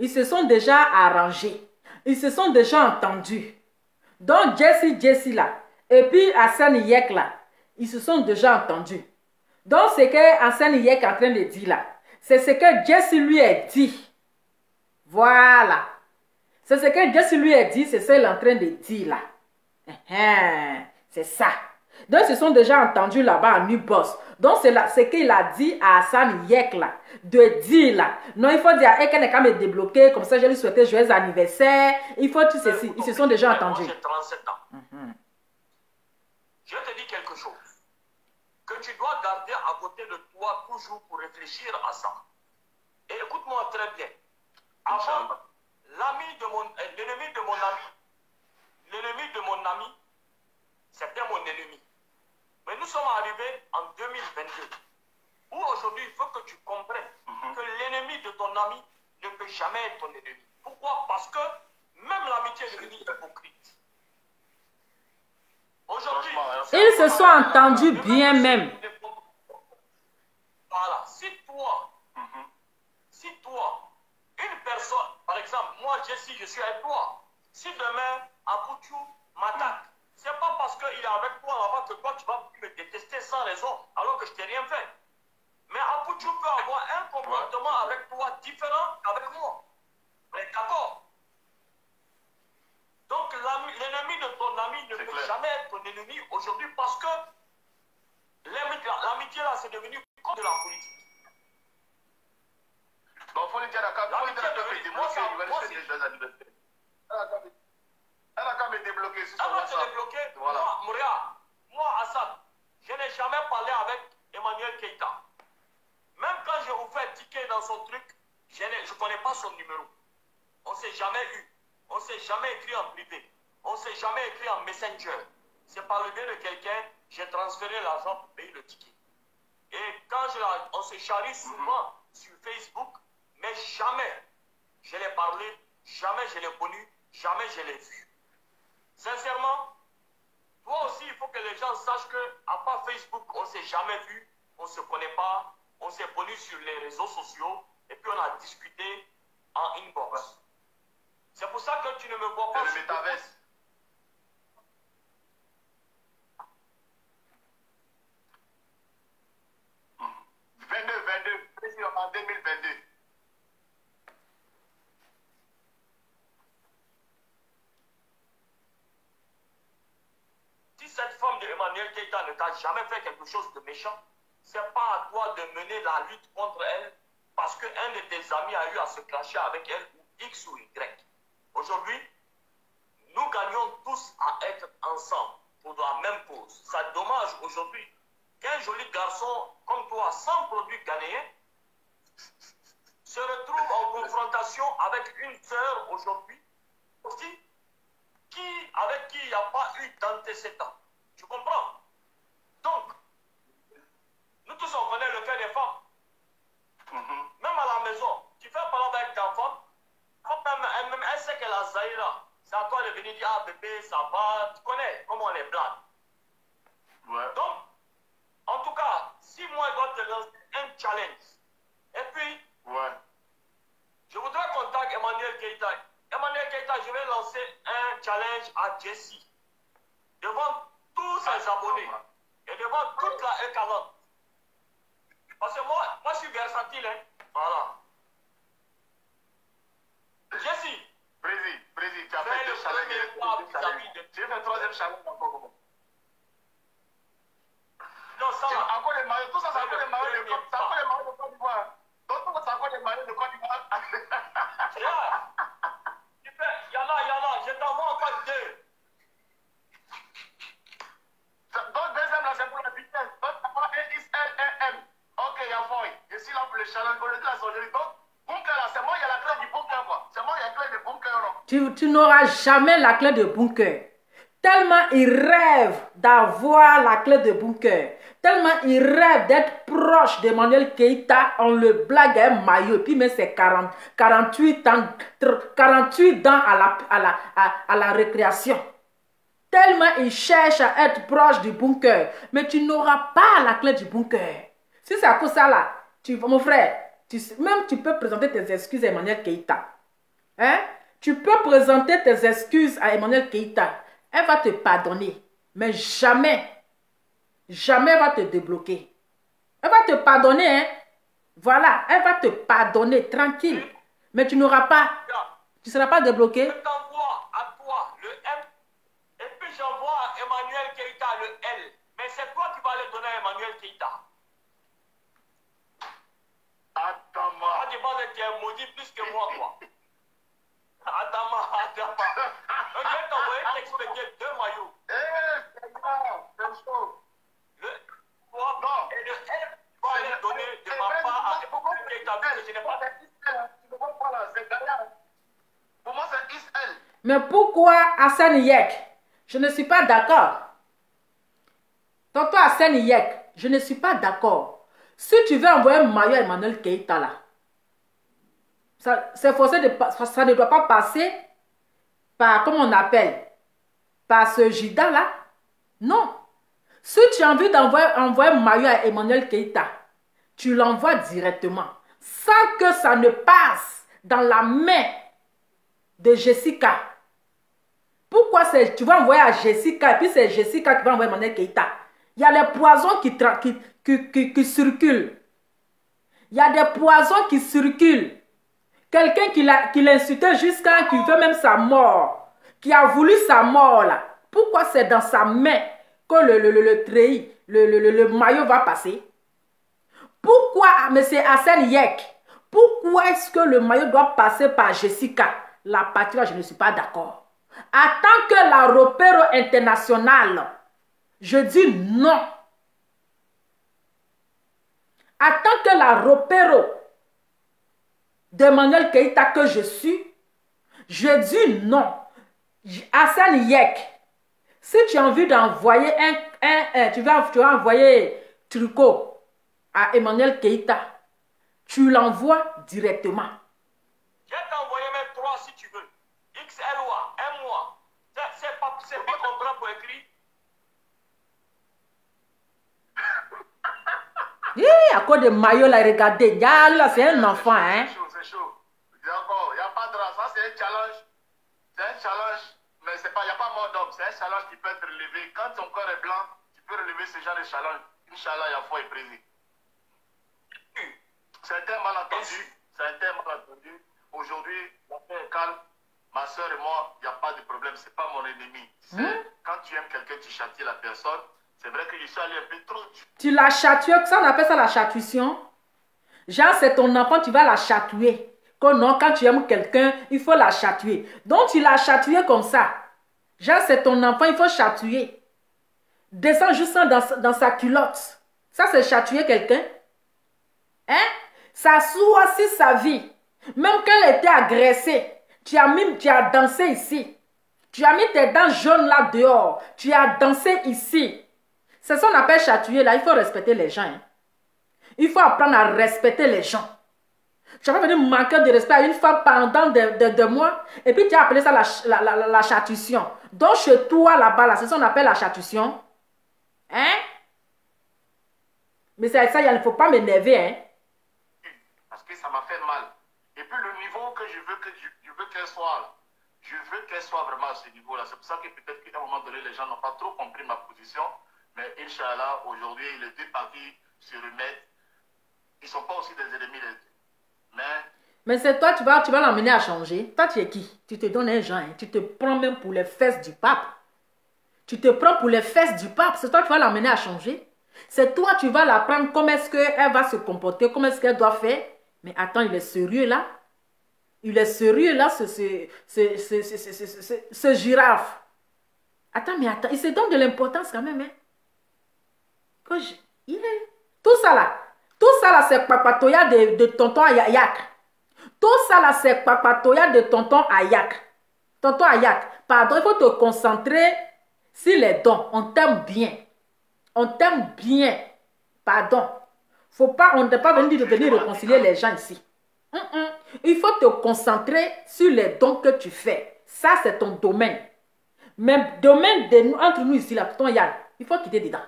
Ils se sont déjà arrangés. Ils se sont déjà entendus. Donc, Jessie là, et puis Hassan Yek là, ils se sont déjà entendus. Donc, ce que Hassan Yek est en train de dire là, c'est ce que Jessie lui a dit. Voilà. C'est ce que Jessie lui a dit, c'est ce qu'il est en train de dire là. C'est ça. Donc, ils se sont déjà entendus là-bas à New Boss. Donc, c'est ce qu'il a dit à Hassan Yek là, de dire là. Non, il faut dire, qu'elle n'est qu'à me débloquer, comme ça, je lui souhaiter joyeux anniversaire. Il faut tout ceci. Ils se sont déjà entendus. J'ai 37 ans. Je te dis quelque chose. Que tu dois garder à côté de toi toujours pour réfléchir à ça. Et écoute-moi très bien. Avant, l'ennemi de mon ami, c'était mon ennemi. Mais nous sommes arrivés en 2022. Où aujourd'hui, il faut que tu comprennes que l'ennemi de ton ami ne peut jamais être ton ennemi. Pourquoi? Parce que même l'amitié est devenue hypocrite. Aujourd'hui, ils se sont entendus bien même. Voilà. Si toi, une personne, par exemple, moi, Jessie, je suis avec toi. Si demain, Apouchou m'attaque, c'est pas parce qu'il est avec toi là-bas que toi, tu vas me détester sans raison, alors que je t'ai rien fait. Mais Apouchou peut avoir un comportement avec toi différent qu'avec moi. Mais d'accord. Donc, l'ennemi de ton ami ne peut jamais être ton ennemi aujourd'hui parce que l'amitié là, c'est devenu comme de la politique. Donc, il faut lui dire à elle a qu'à me débloquer sur son WhatsApp. Voilà. Moi, Hassan, je n'ai jamais parlé avec Emmanuel Keïta. Même quand j'ai ouvert ticket dans son truc, je ne connais pas son numéro. On ne s'est jamais eu. On ne s'est jamais écrit en privé. On ne s'est jamais écrit en messenger. C'est par le biais de quelqu'un, j'ai transféré l'argent pour payer le ticket. Et quand on se charrie souvent sur Facebook, mais jamais je l'ai parlé, jamais je l'ai connu, jamais je l'ai vu. Sincèrement, toi aussi, il faut que les gens sachent qu'à part Facebook, on ne s'est jamais vu, on ne se connaît pas, on s'est connus sur les réseaux sociaux et puis on a discuté en inbox. C'est pour ça que tu ne me vois pas. C'est le métaverse. En 2022. Si cette femme de Emmanuel Keïta ne t'a jamais fait quelque chose de méchant, c'est pas à toi de mener la lutte contre elle parce qu'un de tes amis a eu à se clasher avec elle ou X ou Y. Aujourd'hui, nous gagnons tous à être ensemble pour la même cause. C'est dommage aujourd'hui qu'un joli garçon comme toi, sans produit ghanéen, se retrouve en confrontation avec une sœur aujourd'hui, aussi, avec qui il n'y a pas eu d'antécédent. Tu comprends? Donc, nous tous on connaît le cas des femmes. Même à la maison, tu fais parler avec ta femme, elle sait qu'elle a Zahira. C'est à toi de venir dire, ah bébé, ça va. Tu connais comment on est blague. Ouais. Donc, en tout cas, si moi je dois te lancer un challenge, et puis, Ouais. je voudrais contacter Emmanuel Keïta. Emmanuel Keïta, je vais lancer un challenge à Jessie. Devant tous ses abonnés. Et devant toute la E40. Parce que moi je suis versatile. Hein. Voilà. Jessie. Président, tu as fait deux challenges. Tu fais le troisième challenge encore. Non, ça va. Encore les maillots, tout ça, c'est encore les maillots de Côte d'Ivoire. Tout ça, c'est encore les maillots de Côte d'Ivoire. Il y en a. Je t'envoie encore deux. Donc, deuxième, là, c'est pour la vitesse. Donc, tu as un XL, un M. Ok, il y a Foy. Je suis là pour le challenge. Aujourd'hui, là, c'est aujourd'hui. Donc, bunker, là, c'est moi, il y a la clé du bunker, quoi. C'est moi, il y a la clé du bunker, non? Tu n'auras jamais la clé de bunker. Tellement il rêve d'avoir la clé de bunker. Tellement il rêve d'être proche d'Emmanuel Keïta. On le blague à un maillot. Et puis, mais c'est 48 ans à la récréation. Tellement il cherche à être proche du bunker. Mais tu n'auras pas la clé du bunker. Si c'est à cause de ça là, mon frère, tu peux présenter tes excuses à Emmanuel Keïta. Hein? Tu peux présenter tes excuses à Emmanuel Keïta. Elle va te pardonner. Mais jamais elle va te débloquer. Elle va te pardonner. Hein? Voilà, elle va te pardonner tranquille. Mais tu n'auras pas. Tu ne seras pas débloqué. Je t'envoie à toi le M. Et puis j'envoie à Emmanuel Keïta le L. Mais c'est toi qui vas le donner à Emmanuel Keïta. Attends-moi. Tu penses que tu es maudit plus que moi, quoi. Attends-moi. Je vais t'envoyer t'expliquer deux maillots. C'est chaud. Le 3 et le L, tu vas aller donner de ma part à Emmanuel Keïta. Parce que je n'ai pas... Tu ne vois pas là, c'est gagnant. Pour moi, c'est XL. Mais pourquoi Hassan Yek? Je ne suis pas d'accord. Tonton Hassan Yek, je ne suis pas d'accord. Si tu veux envoyer un maillot à Emmanuel Keïta là, c'est forcé de, ça ne doit pas passer par, comment on appelle, par ce Jida là. Non. Si tu as envie d'envoyer un maillot à Emmanuel Keïta, tu l'envoies directement, sans que ça ne passe dans la main de Jessica. Pourquoi tu vas envoyer à Jessica et puis c'est Jessica qui va envoyer Emmanuel Keïta? Il y a des poisons qui circulent. Il y a des poisons qui circulent. Quelqu'un qui l'insultait jusqu'à qui veut même sa mort. Qui a voulu sa mort là. Pourquoi c'est dans sa main que le treillis, le maillot va passer? Pourquoi, M. Hassan Yek, pourquoi est-ce que le maillot doit passer par Jessica? La partie là, je ne suis pas d'accord. En tant que la repère internationale, je dis non. En tant que la repère d'Emmanuel Keïta que je suis, je dis non. Hassan Yek, si tu as envie d'envoyer tu vas envoyer tricot à Emmanuel Keïta, tu l'envoies directement. Je vais t'envoyer même 3 si tu veux. XLOA, un mois. C'est pas contrat pour écrire. À cause de maillot là, regardez, là c'est un enfant, hein. C'est chaud. D'accord, il n'y a pas de race. Ça, c'est un challenge. C'est un challenge, mais il n'y a pas mort d'homme. C'est un challenge qui peut être relevé. Quand ton corps est blanc, tu peux relever ce genre de challenge. Inch'Allah, il y a foi et précis. C'est un terme malentendu. C'est un terme malentendu. Aujourd'hui, la paix est calme. Ma soeur et moi, il n'y a pas de problème. Ce n'est pas mon ennemi. Quand tu aimes quelqu'un, tu châties la personne. C'est vrai que je suis allé un peu trop. Tu l'as chatoué, ça on appelle ça la chatouition. Genre, c'est ton enfant, tu vas la chatouer. Quand tu aimes quelqu'un, il faut la chatouer. Donc, tu l'as chatoué comme ça. Genre, c'est ton enfant, il faut chatouer. Descends juste dans sa culotte. Ça, c'est chatouer quelqu'un. Hein? S'asseoir sur sa vie. Même quand elle était agressée, tu as dansé ici. Tu as mis tes dents jaunes là dehors. Tu as dansé ici. C'est ce qu'on appelle chatouiller là. Il faut respecter les gens. Hein. Il faut apprendre à respecter les gens. Tu vas pas venir manquer de respect à une femme pendant des mois. Et puis tu as appelé ça la chatouillation. Donc chez toi là-bas, là, c'est ce qu'on appelle la chatouillation. Hein? Mais c'est ça, il ne faut pas m'énerver. Hein? Parce que ça m'a fait mal. Et puis le niveau que je veux qu'elle soit là. Je veux qu'elle soit vraiment à ce niveau-là. C'est pour ça que peut-être qu'à un moment donné, les gens n'ont pas trop compris ma position. Mais Inch'Allah, aujourd'hui, les deux parties se remettent. Ils ne sont pas aussi des ennemis les deux. Mais c'est toi, tu vas l'emmener à changer. Toi, tu es qui? Tu te donnes un genre. Hein? Tu te prends même pour les fesses du pape. Tu te prends pour les fesses du pape. C'est toi, tu vas l'emmener à changer. C'est toi, tu vas l'apprendre comment est-ce qu'elle va se comporter, comment est-ce qu'elle doit faire. Mais attends, il est sérieux là. Il est sérieux là, ce girafe. Attends, mais attends, il se donne de l'importance quand même. Hein? Tout ça là, c'est papatoya de tonton Ayak. Tout ça là, c'est papatoya de tonton Ayak. Tonton Ayak, pardon, il faut te concentrer sur les dons. On t'aime bien. On t'aime bien. Pardon. On ne peut pas venir réconcilier les gens ici. Il faut te concentrer sur les dons que tu fais. Ça, c'est ton domaine. Mais domaine entre nous ici, là, tonton Yann, il faut quitter dedans.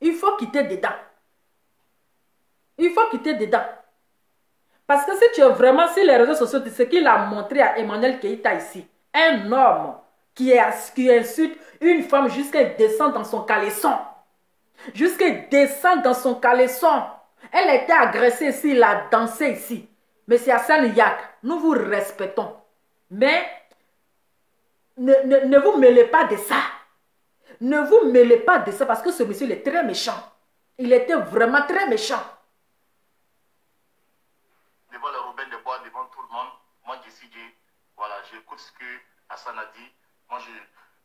Il faut quitter dedans. Il faut quitter dedans. Parce que si tu es vraiment sur les réseaux sociaux, ce qu'il a montré à Emmanuel Keïta ici, un homme qui insulte une femme jusqu'à descendre dans son caleçon. Jusqu'à descendre dans son caleçon. Elle a été agressée ici, il a dansé ici. Mais c'est Hassan Yak, nous vous respectons. Mais ne vous mêlez pas de ça. Ne vous mêlez pas de ça parce que ce monsieur il est très méchant. Il était vraiment très méchant. Devant le Robin de Bois, devant tout le monde, moi Jessie J, voilà, j'écoute ce que Hassan a dit.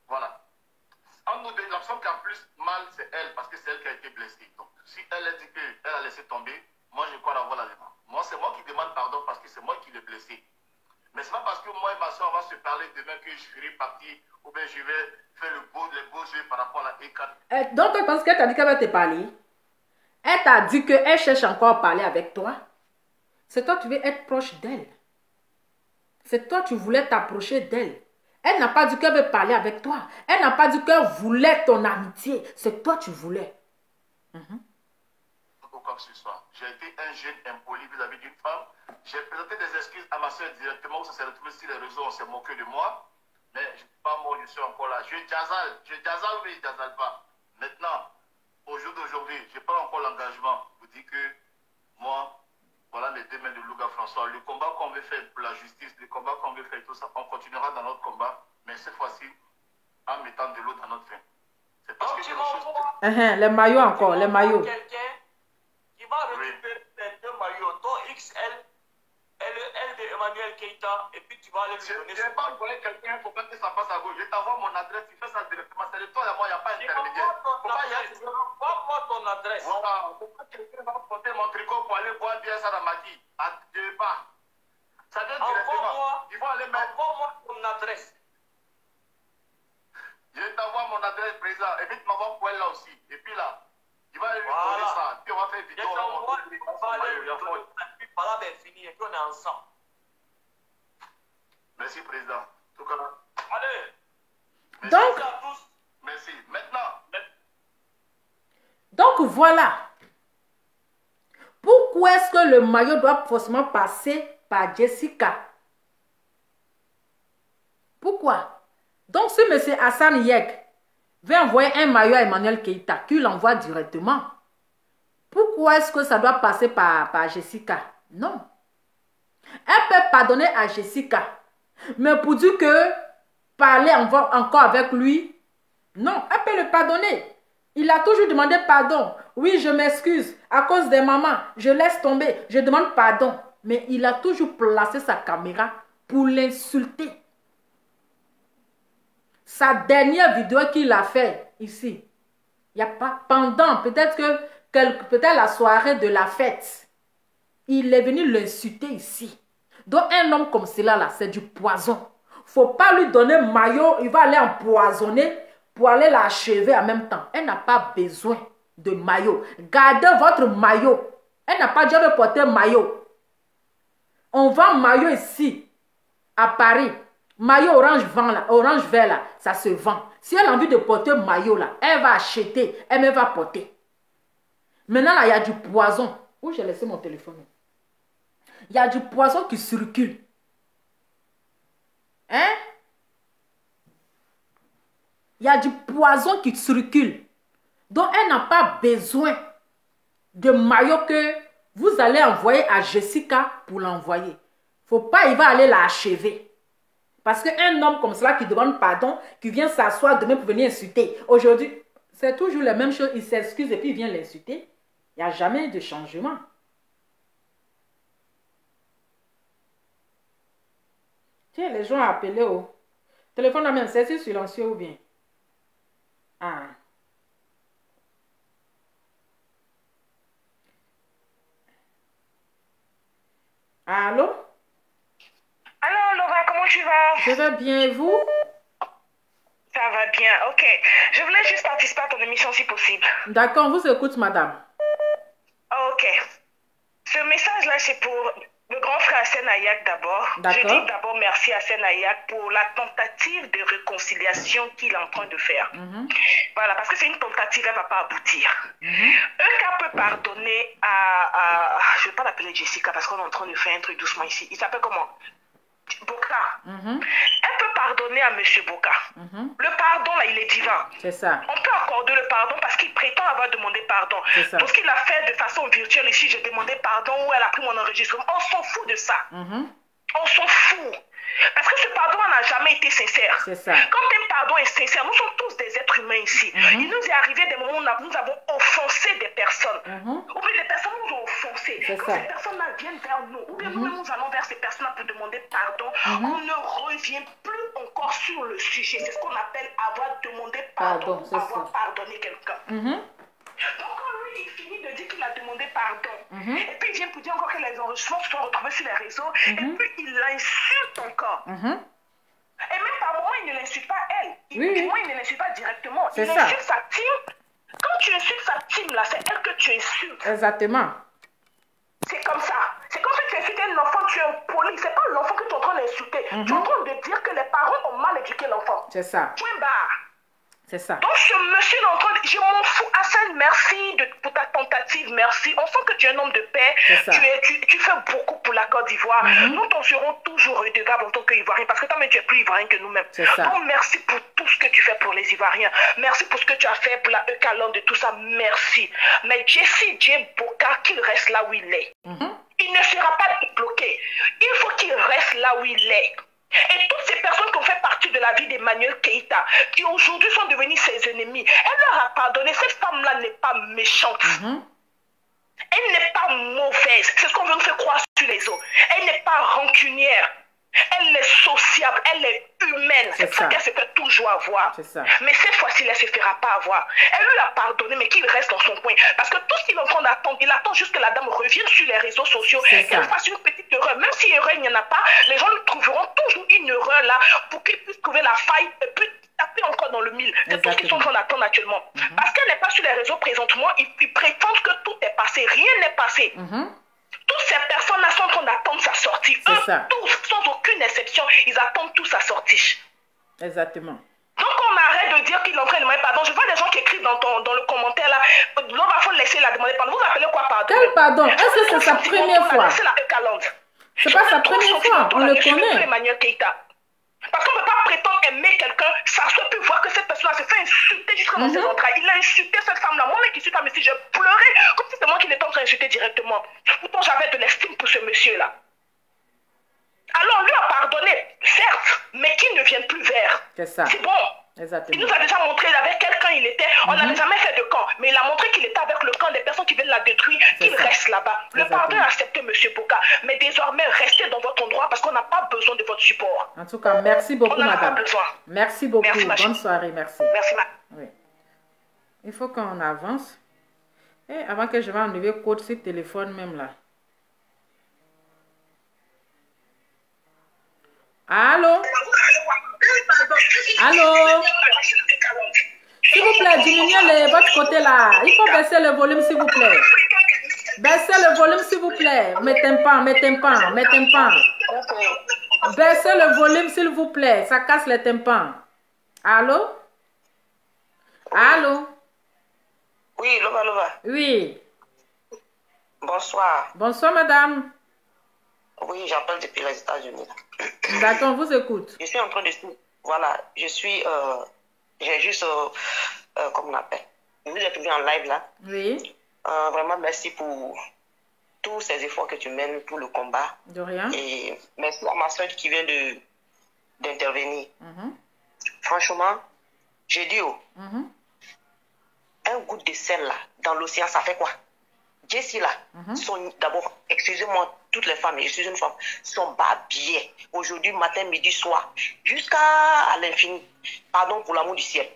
Voilà. En nous deux, il me semble qu'en plus, mal, c'est elle, parce que c'est elle qui a été blessée. Donc, si elle a dit qu'elle a laissé tomber, moi, je crois avoir la demande. Moi, c'est moi qui demande pardon parce que c'est moi qui l'ai blessé. Mais ce n'est pas parce que moi et ma soeur, on va se parler demain que je serai parti ou bien je vais faire les beaux jeux par rapport à la E4. Donc, tu penses qu'elle t'a dit qu'elle va te parler? Elle t'a dit qu'elle cherche encore à parler avec toi? C'est toi, tu veux être proche d'elle. C'est toi, tu voulais t'approcher d'elle. Elle n'a pas dit qu'elle veut parler avec toi. Elle n'a pas dit qu'elle voulait ton amitié. C'est toi, tu voulais. Ou quoi que ce soit. J'ai été un jeune impoli vis-à-vis d'une femme. J'ai présenté des excuses à ma soeur directement où ça s'est retrouvé sur les réseaux, on s'est moqué de moi. Mais je ne suis pas mort, je suis encore là. Je jazale, mais je jazale pas. Maintenant, au jour d'aujourd'hui, je n'ai pas encore l'engagement pour dire que moi, voilà les deux mains de Louga François. Le combat qu'on veut faire pour la justice, le combat qu'on veut faire, tout ça, on continuera dans notre combat, mais cette fois-ci, en mettant de l'eau dans notre vin. C'est parce que c'est une chose... Les maillots encore, les maillots. Quelqu'un qui va récupérer les deux maillots, ton XL et le L de Emmanuel Keïta, et puis tu vas aller lui donner... Je ne vais pas envoyer quelqu'un, il faut pas que ça passe à gauche. Je t'envoie mon adresse, tu fais ça directement. C'est de toi et moi, il n'y a pas d'intermédiaire. Envoie-moi ton adresse. Voilà, pourquoi quelqu'un va porter mon tricot pour aller boire bien ça dans ma vie? À deux pas. Ça vient directement. Ils vont aller mettre. Envoie-moi ton adresse. Je t'envoie mon adresse, président. Et puis tu m'envoies pour elle là aussi. Et puis là, il va aller lui donner ça. Puis on va faire une vidéo. On va aller lui donner. Puis voilà, ben fini. Et puis on est ensemble. Merci, président. En tout cas. Allez. Merci. Donc, à tous. Merci. Maintenant. Donc voilà. Pourquoi est-ce que le maillot doit forcément passer par Jessica? Pourquoi? Donc si M. Hassan Yek veut envoyer un maillot à Emmanuel Keïta, qu'il l'envoie directement, pourquoi est-ce que ça doit passer par Jessica? Non. Elle peut pardonner à Jessica. Mais pour dire que parler encore avec lui, non, elle peut le pardonner. Il a toujours demandé pardon. Oui, je m'excuse. À cause des mamans, je laisse tomber. Je demande pardon. Mais il a toujours placé sa caméra pour l'insulter. Sa dernière vidéo qu'il a fait ici, il n'y a pas pendant, peut-être la soirée de la fête. Il est venu l'insulter ici. Donc un homme comme cela là, c'est du poison. Faut pas lui donner maillot, il va aller empoisonner pour aller l'achever en même temps. Elle n'a pas besoin de maillot. Gardez votre maillot. Elle n'a pas déjà de porter maillot. On vend maillot ici, à Paris. Maillot orange vent là, orange vert là, ça se vend. Si elle a envie de porter maillot là, elle va acheter, elle me va porter. Maintenant là, il y a du poison. Où j'ai laissé mon téléphone? Il y a du poison qui circule. Hein? Il y a du poison qui circule. Donc elle n'a pas besoin de maillot que vous allez envoyer à Jessica pour l'envoyer. Faut pas, il va aller l'achever. Parce qu'un homme comme cela qui demande pardon, qui vient s'asseoir demain pour venir insulter. Aujourd'hui, c'est toujours la même chose. Il s'excuse et puis il vient l'insulter. Il n'y a jamais de changement. Tiens, les gens appellent au téléphone, même, c'est silencieux ou bien? Ah. Allô? Alors, Laura, comment tu vas? Je vais bien, et vous? Ça va bien, ok. Je voulais juste participer à ton émission si possible. D'accord, on vous écoute, madame. Ok. Ce message-là, c'est pour le grand frère Senayak d'abord. D'accord. Je dis d'abord merci à Senayak pour la tentative de réconciliation qu'il est en train de faire. Voilà, parce que c'est une tentative, elle ne va pas aboutir. Euka peut pardonner à je ne vais pas l'appeler Jessica parce qu'on est en train de faire un truc doucement ici. Il s'appelle comment? Boka. Elle peut pardonner à Monsieur Boka. Le pardon, là, il est divin. C'est ça. On peut accorder le pardon parce qu'il prétend avoir demandé pardon. Pour ce qu'il a fait de façon virtuelle ici, j'ai demandé pardon ou elle a pris mon enregistrement. On s'en fout de ça. On s'en fout. Parce que ce pardon n'a jamais été sincère. C'est ça. Quand un pardon est sincère, nous sommes tous des êtres humains ici. Il nous est arrivé des moments où nous avons offensé des personnes. Ou bien les personnes nous ont offensés. Quand ces personnes-là viennent vers nous, ou bien nous-mêmes nous allons vers ces personnes-là pour demander pardon, on ne revient plus encore sur le sujet. C'est ce qu'on appelle avoir demandé pardon, avoir pardonné quelqu'un. Donc quand lui, il finit de dire qu'il a demandé pardon, et puis il vient pour dire encore que les enregistrements se sont retrouvés sur les réseaux, et puis il l'insulte encore. Et même par moment, il ne l'insulte pas elle. Il ne l'insulte pas directement. Il insulte sa team. Quand tu insultes sa team, là, c'est elle que tu insultes. Exactement. C'est comme ça. C'est comme si tu insultes un enfant, tu es impoli. C'est pas l'enfant que tu es en train d'insulter. Tu es en train de dire que les parents ont mal éduqué l'enfant. C'est ça. Point barre. C'est ça. Donc ce monsieur est en train de... Je m'en fous. Hassan, merci pour ta tentative, merci. On sent que tu es un homme de paix. Tu fais beaucoup pour la Côte d'Ivoire. Nous t'en serons toujours redevables en tant qu'Ivoiriens parce que toi-même tu es plus Ivoirien que nous-mêmes. Donc merci pour tout ce que tu fais pour les Ivoiriens. Merci pour ce que tu as fait pour la Eukalon de tout ça. Merci. Mais Jesse J. Boka, qu'il reste là où il est. Il ne sera pas débloqué. Il faut qu'il reste là où il est. Et toutes ces personnes qui ont fait partie de la vie d'Emmanuel Keïta, qui aujourd'hui sont devenues ses ennemis, elle leur a pardonné. Cette femme-là n'est pas méchante. Elle n'est pas mauvaise. C'est ce qu'on veut nous faire croire sur les autres. Elle n'est pas rancunière. Elle est sociable, elle est humaine. C'est ça qu'elle se fait toujours avoir. Mais cette fois-ci, elle ne se fera pas avoir. Elle lui a pardonné, mais qu'il reste dans son coin. Parce que tout ce qu'il est en train d'attendre, il attend juste que la dame revienne sur les réseaux sociaux, qu'elle fasse une petite erreur. Même si erreur, il n'y en a pas, les gens lui trouveront toujours une erreur là pour qu'il puisse trouver la faille et puis taper encore dans le mille. C'est tout ce qu'ils sont en train d'attendre actuellement. Parce qu'elle n'est pas sur les réseaux présentement, ils prétendent que tout est passé. Rien n'est passé. Toutes ces personnes-là sont en train d'attendre sa sortie. Tous, sans aucune exception, ils attendent tous sa sortie. Exactement. Donc on arrête de dire qu'il est en train de demander pardon. Je vois des gens qui écrivent dans le commentaire là, il faut laisser la demander pardon. Vous appelez quoi pardon? Quel pardon? Est-ce que c'est sa première fois? C'est la Eukalande. C'est pas sa première fois, on le connaît. Emmanuel Keïta. Parce qu'on ne peut pas prétendre aimer quelqu'un, s'asseoir puis voir que cette personne-là se fait insulter jusqu'à dans ses entrailles. Il a insulté cette femme-là. Moi, qui suis ta messie, j'ai pleuré comme si c'était moi qui l'étais en train d'insulter directement. Pourtant, j'avais de l'estime pour ce monsieur-là. Alors, on lui a pardonné, certes, mais qu'il ne vienne plus vers. C'est ça. C'est bon. Exactement. Il nous a déjà montré avec quel camp il était. On n'avait jamais fait de camp, mais il a montré qu'il était avec le camp des personnes qui viennent la détruire, qu'il reste là-bas. Le pardon est accepté, M. Boka, mais désormais, restez dans votre endroit parce qu'on n'a pas besoin de votre support. En tout cas, merci beaucoup, madame. On n'en a pas besoin. Merci beaucoup. Merci, bonne soirée, merci. Merci, oui. Il faut qu'on avance. Et avant que je vais enlever code sur téléphone même là. Allô? Allô? S'il vous plaît, diminuez votre côté là. Il faut baisser le volume, s'il vous plaît. Baissez le volume, s'il vous plaît. Mes tympans. Baissez le volume, s'il vous plaît. Ça casse les tympans. Allô? Allô? Oui, Lova. Oui. Bonsoir. Bonsoir, madame. Oui, j'appelle depuis les États-Unis. D'accord, on vous écoute. Je suis en train de... Voilà, j'ai juste... comment on appelle? Je vous ai trouvé en live là. Oui. Vraiment, merci pour tous ces efforts que tu mènes pour le combat. De rien. Et merci à ma soeur qui vient d'intervenir. Franchement, j'ai dit, un goutte de sel là, dans l'océan, ça fait quoi? Jessie là, sont d'abord, excusez-moi, toutes les femmes, je suis une femme, sont babillées. Aujourd'hui, matin, midi, soir, jusqu'à l'infini. Pardon pour l'amour du ciel.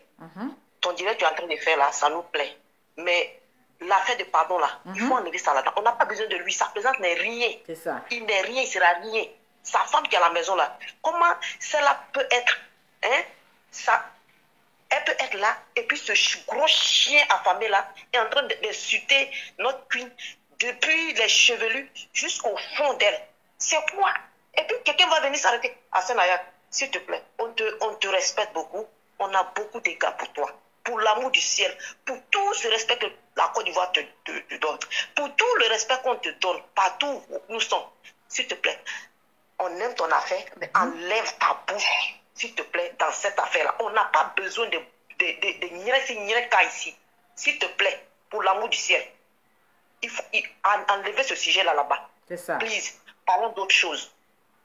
Ton direct que tu es en train de faire là, ça nous plaît. Mais l'affaire de pardon là, il faut enlever ça là-dedans. On n'a pas besoin de lui, sa présence n'est rien. C'est ça. Il n'est rien, il sera rien. Sa femme qui est à la maison là, comment cela peut être, hein, ça, elle peut être là, et puis ce gros chien affamé là est en train d'insulter notre queen depuis les chevelus jusqu'au fond d'elle. C'est quoi? Et puis quelqu'un va venir s'arrêter. Asenaya, s'il te plaît, on te respecte beaucoup. On a beaucoup d'égards pour toi. Pour l'amour du ciel, pour tout ce respect que la Côte d'Ivoire te donne, pour tout le respect qu'on te donne, partout où nous sommes. S'il te plaît, on aime ton affaire, mais enlève ta bouche. S'il te plaît, dans cette affaire-là, on n'a pas besoin de nyereka ici. S'il te plaît, pour l'amour du ciel, il faut enlever ce sujet-là là-bas. C'est ça. Please, parlons d'autre chose.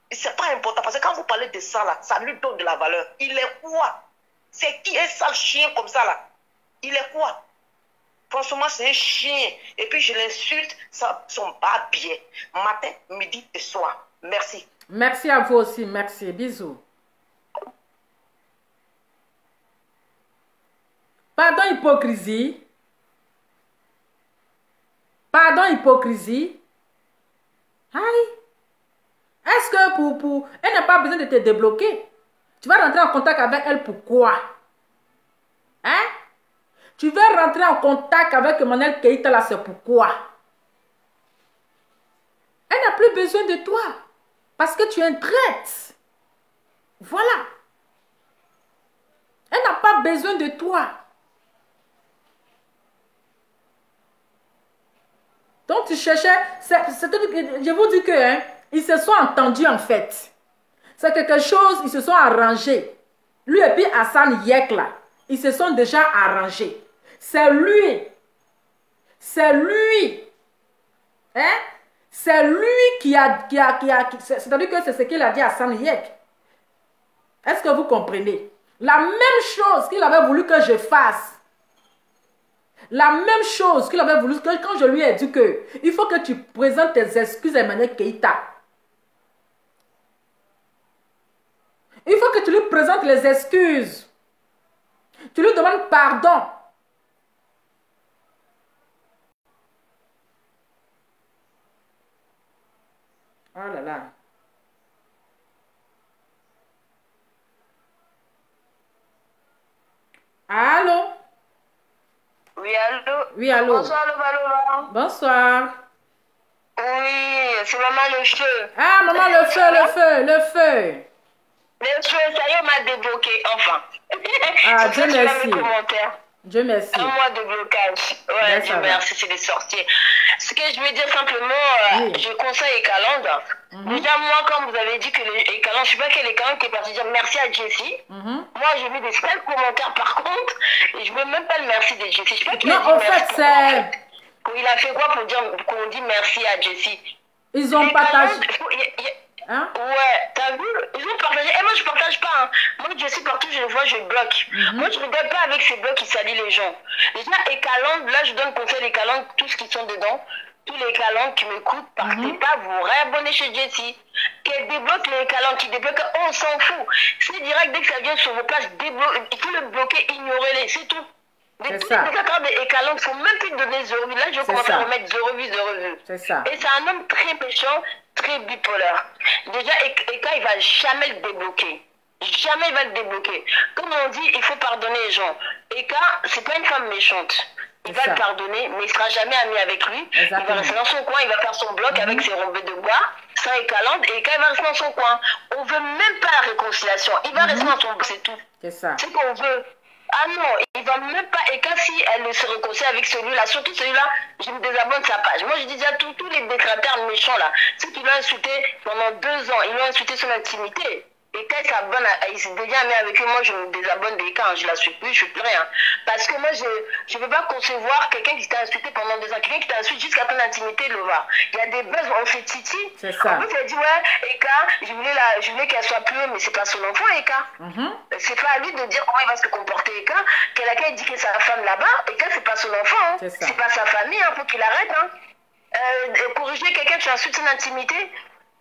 C'est pas important, parce que quand vous parlez de ça là, ça lui donne de la valeur. Il est quoi? C'est qui un sale chien comme ça là? Il est quoi? Franchement, c'est un chien. Et puis je l'insulte, ça son bas bien. Matin, midi et soir. Merci. Merci à vous aussi. Merci. Bisous. Pardon, hypocrisie. Pardon, hypocrisie. Aïe. Est-ce que pour... Elle n'a pas besoin de te débloquer. Tu vas rentrer en contact avec elle pourquoi? Hein? Tu veux rentrer en contact avec Emmanuel Keïta là, c'est pourquoi? Elle n'a plus besoin de toi. Parce que tu es un traître. Voilà. Elle n'a pas besoin de toi. Donc tu cherchais, je vous dis que hein, ils se sont entendus en fait. C'est quelque chose, ils se sont arrangés. Lui et puis Hassan Yek là, ils se sont déjà arrangés. C'est lui. C'est lui. Hein? C'est lui qui a c'est-à-dire que c'est ce qu'il a dit à Hassan Yek. Est-ce que vous comprenez? La même chose qu'il avait voulu que je fasse. La même chose qu'il avait voulu que quand je lui ai dit que il faut que tu présentes tes excuses à Emmanuel Keïta. Il faut que tu lui présentes les excuses. Tu lui demandes pardon. Oh là là. Allô? Oui, allô? Oui, allô? Bonsoir, Lova. Bonsoir. Oui, c'est maman le feu. Ah, maman, le feu, le feu, le feu. Le feu, ça y est, on m'a débloqué, enfin. Ah, Dieu merci. Dieu merci. Un mois de blocage. Ouais, Dieu merci, c'est des sorciers. Ce que je veux dire simplement, je conseille Ekalande. Déjà, moi, comme vous avez dit que Ekalande, je ne sais pas quel Ekalande qui est parti dire merci à Jessie. Moi, j'ai vu des sales commentaires par contre, et je ne veux même pas le merci de Jessie. Je sais pas qui non, en fait, c'est... Il a fait quoi pour dire qu'on dit merci à Jessie? Ils ont partagé... Hein? Ouais, t'as vu? Ils ont partagé. Et moi, je partage pas. Hein. Moi, je sais partout, je le vois, je bloque. Moi, je regarde pas avec ces blocs qui salissent les gens. Déjà, Ekalande, là, je donne conseil à Ekalande, tous qui sont dedans, tous les Ekalande qui m'écoutent, partez pas, vous réabonnez chez Jessie. Qu'elle débloque les Ekalande, qui débloque, on s'en fout. C'est direct, dès que ça vient sur vos places, il faut le bloquer, ignorez-les, c'est tout. Mais tous les accords des Ekalande, il ne faut même plus donner 0 vues. Là, je commence à remettre 0 vues, 0 vues. C'est ça. Et c'est un homme très méchant, très bipolaire. Déjà, Eka, il va jamais le débloquer. Jamais il va le débloquer. Comme on dit, il faut pardonner les gens. Eka, c'est pas une femme méchante. Il va le pardonner, mais il sera jamais ami avec lui. Exactement. Il va rester dans son coin, il va faire son bloc avec ses rombes de bois, sans Ekaland, et Eka va rester dans son coin. On veut même pas la réconciliation. Il va rester dans son bloc, c'est tout. C'est ça. C'est qu'on veut. Ah non, il va même pas. Et quand si elle se réconcilie avec celui-là, surtout celui-là, je me désabonne de sa page. Moi, je dis déjà tous les décréteurs méchants là, ceux qui l'ont insulté pendant 2 ans, ils l'ont insulté son intimité. Et quand il s'est déjà mis avec eux, moi je me désabonne des cas, je la suis plus, je suis plus rien. Parce que moi je ne veux pas concevoir quelqu'un qui t'a insulté pendant 2 ans, quelqu'un qui t'a insulté jusqu'à ton intimité, Lova. Il y a des buzz, on fait titi. C'est ça. En plus, elle dit ouais, Eka, je voulais qu'elle soit plus, mais c'est pas son enfant, Eka. C'est pas à lui de dire comment il va se comporter, Eka. Quelqu'un dit que c'est sa femme là-bas, Eka c'est pas son enfant, hein. C'est pas sa famille, hein, faut qu'il arrête. Hein. Corriger quelqu'un qui insulte son intimité.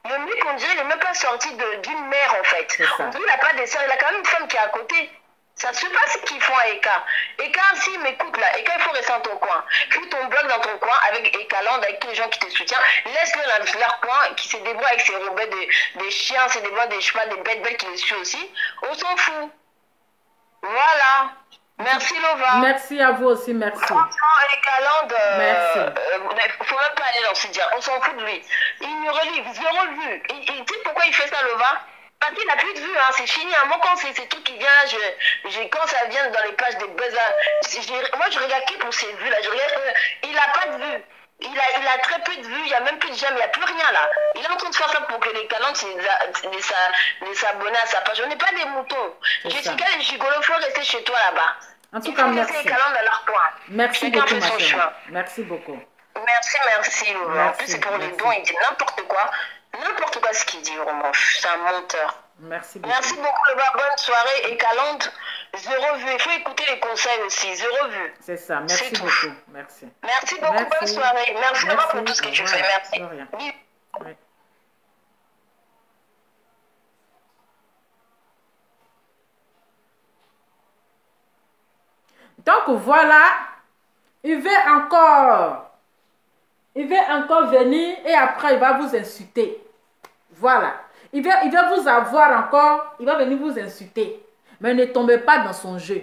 Le mec, on dirait, il n'est même pas sorti d'une mère, en fait. On dirait qu'il n'a pas de sœur, il a quand même une femme qui est à côté. Ça se passe ce qu'ils font à Eka. Eka, s'il m'écoute là, Eka, il faut rester dans ton coin. Fais ton blog dans ton coin avec Ekaland, avec tous les gens qui te soutiennent. Laisse-le dans leur coin, qui se débrouille avec ses robets des chiens, se débrouille des chevaux, des bêtes qui les suivent aussi. On s'en fout. Voilà. Merci Lova. Merci à vous aussi, merci. Franchement, Ekaland, merci. Faut même pas aller dans ce dire. On s'en fout de lui. Ignorez-lui, zéro vue. Tu sais pourquoi il fait ça, Lova? Parce qu'il n'a plus de vue, hein. C'est fini. Hein. Moi, quand c'est ces trucs qui viennent, quand ça vient dans les pages des buzz, moi je regarde qui pour ces vues là. Il n'a pas de vue. Il a très peu de vues, il n'y a même plus de j'aime, il n'y a plus rien là. Il est en train de faire ça pour que les talents les abonnés à sa page. On n'est pas des moutons. Jessica et Gigolo, il faut rester chez toi là-bas. En tout cas, merci. Merci beaucoup, ma chérie. Merci beaucoup. Merci. En plus, c'est pour les dons, il dit n'importe quoi ce qu'il dit, vraiment. C'est un menteur. Merci beaucoup. Merci beaucoup, Lova. Bonne soirée. Et Ekaland, 0 vue. Il faut écouter les conseils aussi. 0 vue. C'est ça. Merci beaucoup. Merci. Merci beaucoup. Bonne soirée. Merci Lova pour tout ce que tu fais. Merci. Oui. Donc voilà, il va encore venir et après il va vous insulter. Voilà. Il va vous avoir encore, il va venir vous insulter. Mais ne tombez pas dans son jeu.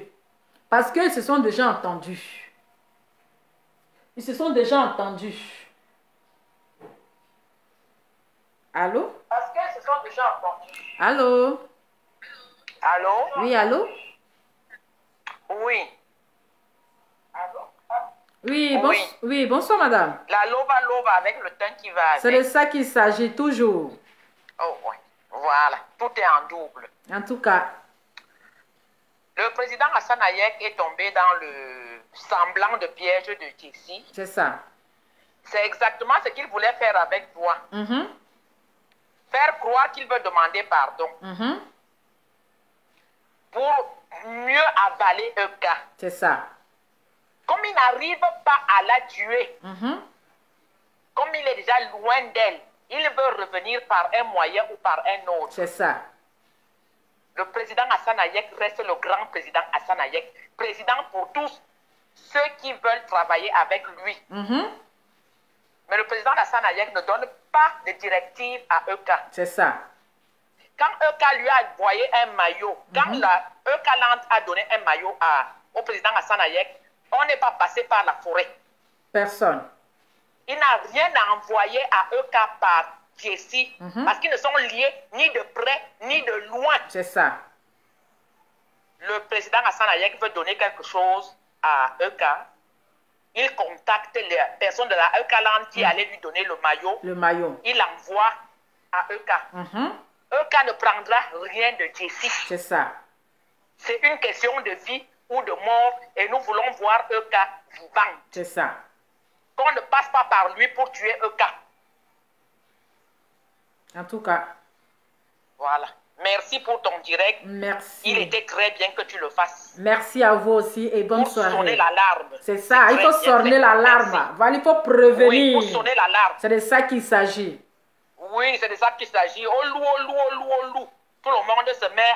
Parce que ils se sont déjà entendus. Ils se sont déjà entendus. Allô? Parce qu'ils se sont déjà entendus. Allô? Allô? Oui, allô? Oui. Oui, bonsoir madame. La lova avec le teint qui va avec. C'est de ça qu'il s'agit toujours. Oh oui, voilà, tout est en double. En tout cas. Le président Hassan Hayek est tombé dans le semblant de piège de Jessie. C'est ça. C'est exactement ce qu'il voulait faire avec toi. Faire croire qu'il veut demander pardon. Pour mieux avaler Eka. C'est ça. Comme il n'arrive pas à la tuer, comme il est déjà loin d'elle, il veut revenir par un moyen ou par un autre. C'est ça. Le président Hassan Hayek reste le grand président Hassan Hayek, président pour tous ceux qui veulent travailler avec lui. Mais le président Hassan Hayek ne donne pas de directives à Eka. C'est ça. Quand Eka lui a envoyé un maillot, quand Ekaland a donné un maillot au président Hassan Hayek, on n'est pas passé par la forêt. Personne. Il n'a rien à envoyer à Eka par Jessie, parce qu'ils ne sont liés ni de près ni de loin. C'est ça. Le président Hassan Hayek veut donner quelque chose à Eka. Il contacte les personnes de la Ekaland qui allaient lui donner le maillot. Le maillot. Il envoie à Eka. Eka ne prendra rien de Jessie. C'est ça. C'est une question de vie ou de mort et nous voulons voir Eka vivant. C'est ça. Qu'on ne passe pas par lui pour tuer Eka. En tout cas. Voilà. Merci pour ton direct. Merci. Il était très bien que tu le fasses. Merci à vous aussi et bonne soirée. Pour sonner l'alarme. C'est ça, il faut sonner l'alarme. Voilà, il faut prévenir. Oui, pour sonner l'alarme. C'est de ça qu'il s'agit. Oui, c'est de ça qu'il s'agit. Oh loup. Tout le monde se met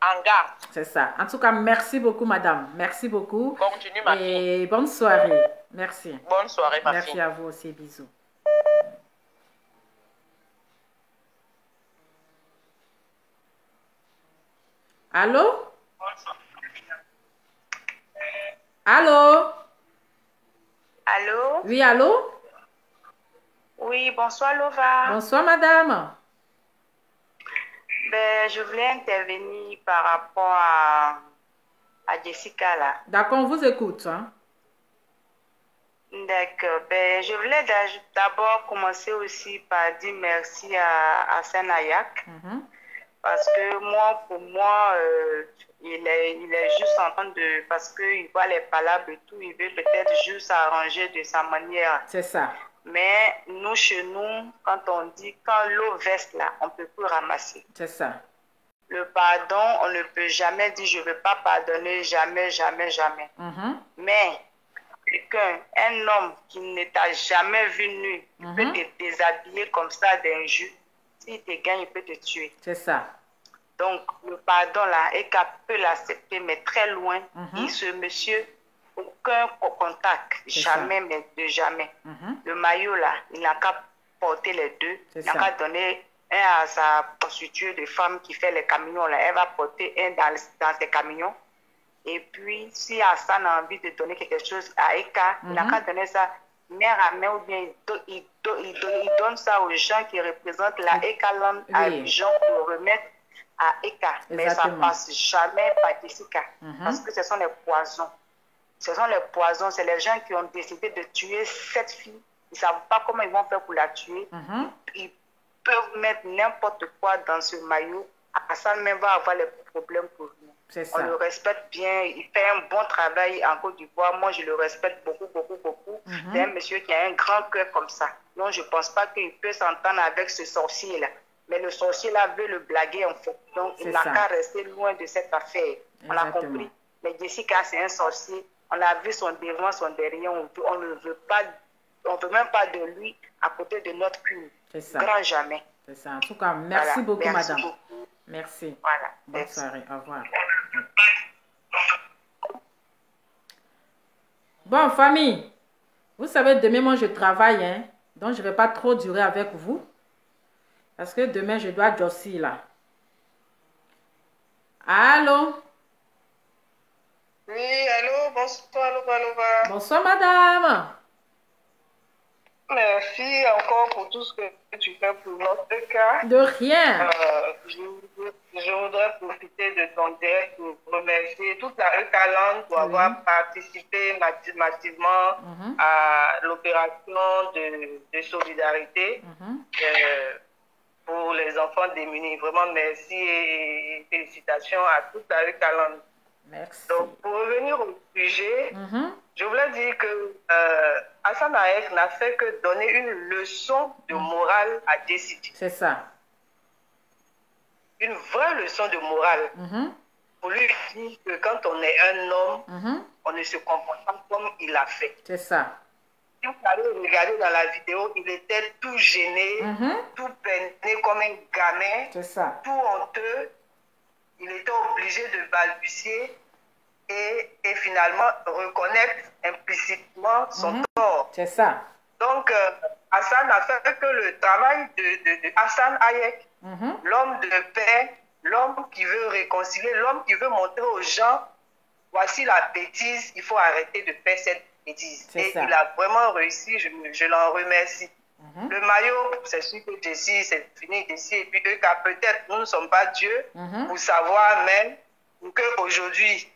en garde. C'est ça. En tout cas, merci beaucoup, madame. Merci beaucoup. Continue, ma fille. Et bonne soirée. Merci. Bonne soirée, ma fille. Merci à vous aussi. Bisous. Allô? Allô? Allô? Oui, allô? Oui, bonsoir Lova. Bonsoir, madame. Ben, je voulais intervenir par rapport à Jessica là. D'accord, on vous écoute. Hein? D'accord. Ben, je voulais d'abord commencer aussi par dire merci à Senayak. Parce que moi, pour moi, il est juste en train de... Parce qu'il voit les palabres et tout, il veut peut-être juste arranger de sa manière. C'est ça. Mais nous, chez nous, quand on dit, quand l'eau verse là, on ne peut plus ramasser. C'est ça. Le pardon, on ne peut jamais dire, je ne veux pas pardonner, jamais, jamais, jamais. Mais quelqu'un, un homme qui ne t'a jamais vu nu, il peut te déshabiller comme ça d'un jus. S'il te gagne, il peut te tuer. C'est ça. Donc, le pardon là, Eka peut l'accepter, mais très loin. Et ce monsieur, aucun contact, jamais, mais de jamais. Le maillot là, il n'a qu'à porter les deux. Il n'a qu'à donner un à sa prostituée de femme qui fait les camions là. Elle va porter un dans ses camions. Et puis, si Hassan a envie de donner quelque chose à Eka, il n'a qu'à donner ça mère à main ou bien il donne ça aux gens qui représentent la Eka Land à Abidjan pour remettre à Eka. Mais ça ne passe jamais par Jessica. Parce que ce sont les poisons. Ce sont les poisons. C'est les gens qui ont décidé de tuer cette fille. Ils ne savent pas comment ils vont faire pour la tuer. Ils peuvent mettre n'importe quoi dans ce maillot. Hassan même va avoir les problèmes pour nous. On le respecte bien. Il fait un bon travail en Côte d'Ivoire. Moi, je le respecte beaucoup, beaucoup, beaucoup. C'est un monsieur qui a un grand cœur comme ça. Donc, je ne pense pas qu'il peut s'entendre avec ce sorcier-là. Mais le sorcier-là veut le blaguer en fait. Donc, il n'a qu'à rester loin de cette affaire. On a compris. Mais Jessica, c'est un sorcier. On a vu son devant, son derrière. On ne veut pas, on veut même pas de lui à côté de notre cul. Grand jamais. C'est ça. En tout cas, merci beaucoup, merci madame. Beaucoup. Merci. Voilà. Bonne soirée. Au revoir. Bon, famille, vous savez, demain, moi, je travaille, hein, donc je ne vais pas trop durer avec vous. Parce que demain, je dois Jossi, là. Allô? Oui, allô, bonsoir, Lova. Bonsoir, madame. Merci encore pour tout ce que tu fais pour notre cas. De rien. Je voudrais profiter de ton direct pour remercier toute la Ekaland pour avoir participé massivement à l'opération de solidarité pour les enfants démunis. Vraiment, merci et félicitations à toute la Ekaland. Merci. Donc, pour revenir au sujet, je voulais dire que Hassan Aek n'a fait que donner une leçon de morale à Jessie. C'est ça. Une vraie leçon de morale. Pour lui dire que quand on est un homme, on ne se comporte pas comme il a fait. C'est ça. Si vous allez regarder dans la vidéo, il était tout gêné, tout peiné comme un gamin, tout honteux. Il était obligé de balbutier et finalement reconnaître implicitement son tort. C'est ça. Donc, Hassan a fait que le travail de Hassan Aek, l'homme de paix, l'homme qui veut réconcilier, l'homme qui veut montrer aux gens, voici la bêtise, il faut arrêter de faire cette bêtise. Et il a vraiment réussi, je l'en remercie. Le maillot, c'est sûr que Jessie, c'est fini Jessie. Et puis peut-être nous ne sommes pas Dieu pour savoir même qu'aujourd'hui,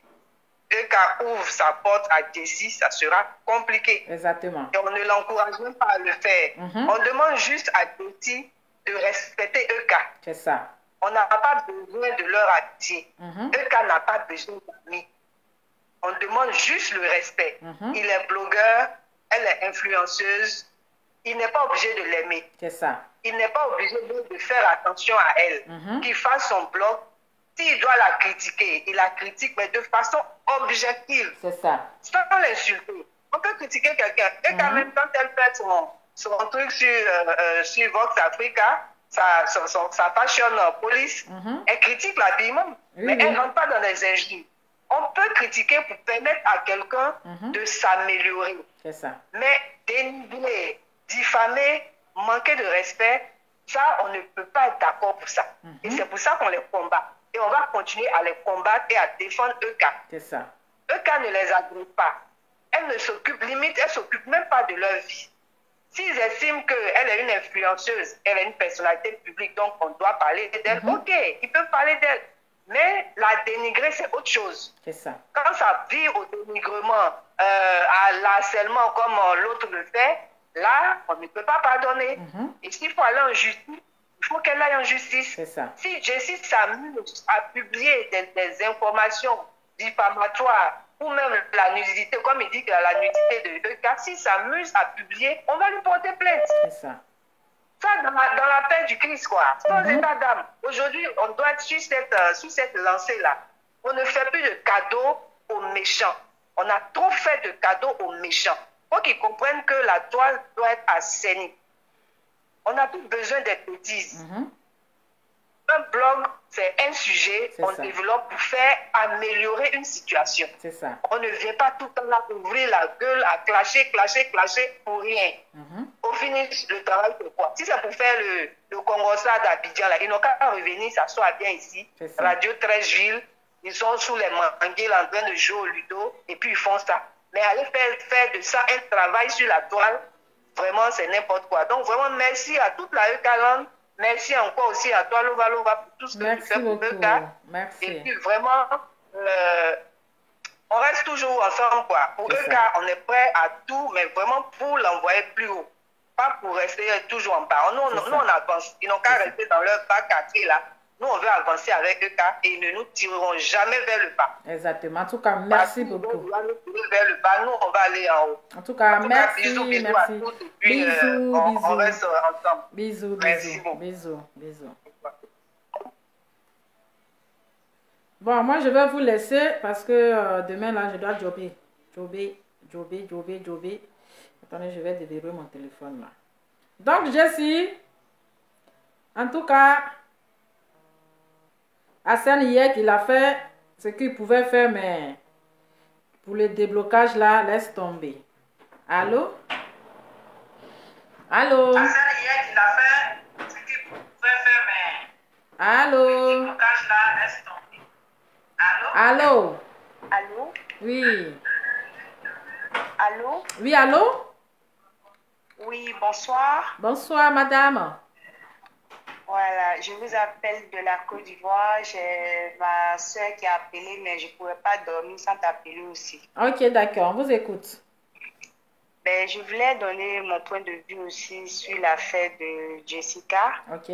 Eka ouvre sa porte à Jessie, ça sera compliqué. Exactement. Et on ne l'encourage même pas à le faire. On demande juste à Jessie de respecter Eka. C'est ça. On n'a pas besoin de leur amitié. Eka n'a pas besoin d'amis. On demande juste le respect. Il est blogueur, elle est influenceuse. Il n'est pas obligé de l'aimer. C'est ça. Il n'est pas obligé de faire attention à elle. Qu'il fasse son blog. S'il doit la critiquer, il la critique, mais de façon objective. C'est ça. Sans l'insulter. On peut critiquer quelqu'un. Et quand même, quand elle fait son truc sur Vox Africa, sa fashion police, elle critique l'habillement. Mais elle ne rentre pas dans les injures. On peut critiquer pour permettre à quelqu'un de s'améliorer. C'est ça. Mais dénigrer, diffamer, manquer de respect, ça, on ne peut pas être d'accord pour ça. Et c'est pour ça qu'on les combat. et on va continuer à les combattre et à défendre EK. C'est ça. EK ne les agresse pas. Elle ne s'occupe, limite, elle ne s'occupe même pas de leur vie. S'ils estiment qu'elle est une influenceuse, elle est une personnalité publique, donc on doit parler d'elle, ok, ils peuvent parler d'elle. Mais la dénigrer, c'est autre chose. C'est ça. Quand ça vire au dénigrement, à l'harcèlement comme l'autre le fait, là, on ne peut pas pardonner. Et s'il faut aller en justice, il faut qu'elle aille en justice. C'est ça. Si Jessie s'amuse à publier des informations diffamatoires ou même la nudité, comme il dit que la nudité de EK, s'il s'amuse à publier, on va lui porter plainte. C'est ça. Ça, dans la paix du Christ, quoi. Sans état d'âme. Aujourd'hui, on doit être sur cette lancée-là. On ne fait plus de cadeaux aux méchants. On a trop fait de cadeaux aux méchants. Il faut qu'ils comprennent que la toile doit être assainie. On n'a plus besoin des bêtises. Un blog, c'est un sujet qu'on développe pour faire améliorer une situation. C'est ça. On ne vient pas tout le temps là ouvrir la gueule, à clasher pour rien. Au finish, le travail, c'est quoi? Si c'est pour faire le Congossa d'Abidjan, ils n'ont qu'à revenir, s'asseoir bien ici. Radio 13 villes, ils sont sous les manguiers en train de jouer au ludo, et puis ils font ça. Mais aller faire de ça un travail sur la toile, vraiment, c'est n'importe quoi. Donc, vraiment, merci à toute la EK-Land. Merci encore aussi à toi, Lova, pour tout ce que tu fais pour EK. Merci. Et puis, vraiment, on reste toujours ensemble, quoi. Pour EK, on est prêt à tout, mais vraiment pour l'envoyer plus haut. Pas pour rester toujours en bas. Nous, on avance. Ils n'ont qu'à rester dans leur bac à thé, là. Nous, on veut avancer avec EK et ils ne nous tireront jamais vers le bas. Exactement. En tout cas, merci beaucoup. Nous, on va nous tirer vers le bas, nous, on va aller en haut. En tout cas, merci. Bisous Merci. à tous. Et puis, on reste ensemble. Bisous. Bon, moi, je vais vous laisser parce que demain, là, je dois jobber. Jobber. Attendez, je vais déverrouiller mon téléphone, là. Donc, Jessie, en tout cas, Hassan hier, il a fait ce qu'il pouvait faire, mais pour le déblocage, là, laisse tomber. Allô? Allô? Hassan hier, il a fait ce qu'il pouvait faire, mais allô? le déblocage, là, laisse tomber. Allô? Allô? Oui. Allô? Oui, allô? Oui, bonsoir. Bonsoir, madame. Voilà, je vous appelle de la Côte d'Ivoire. J'ai ma soeur qui a appelé, mais je ne pouvais pas dormir sans t'appeler aussi. Ok, d'accord, on vous écoute. Ben, je voulais donner mon point de vue aussi sur l'affaire de Jessica. Ok.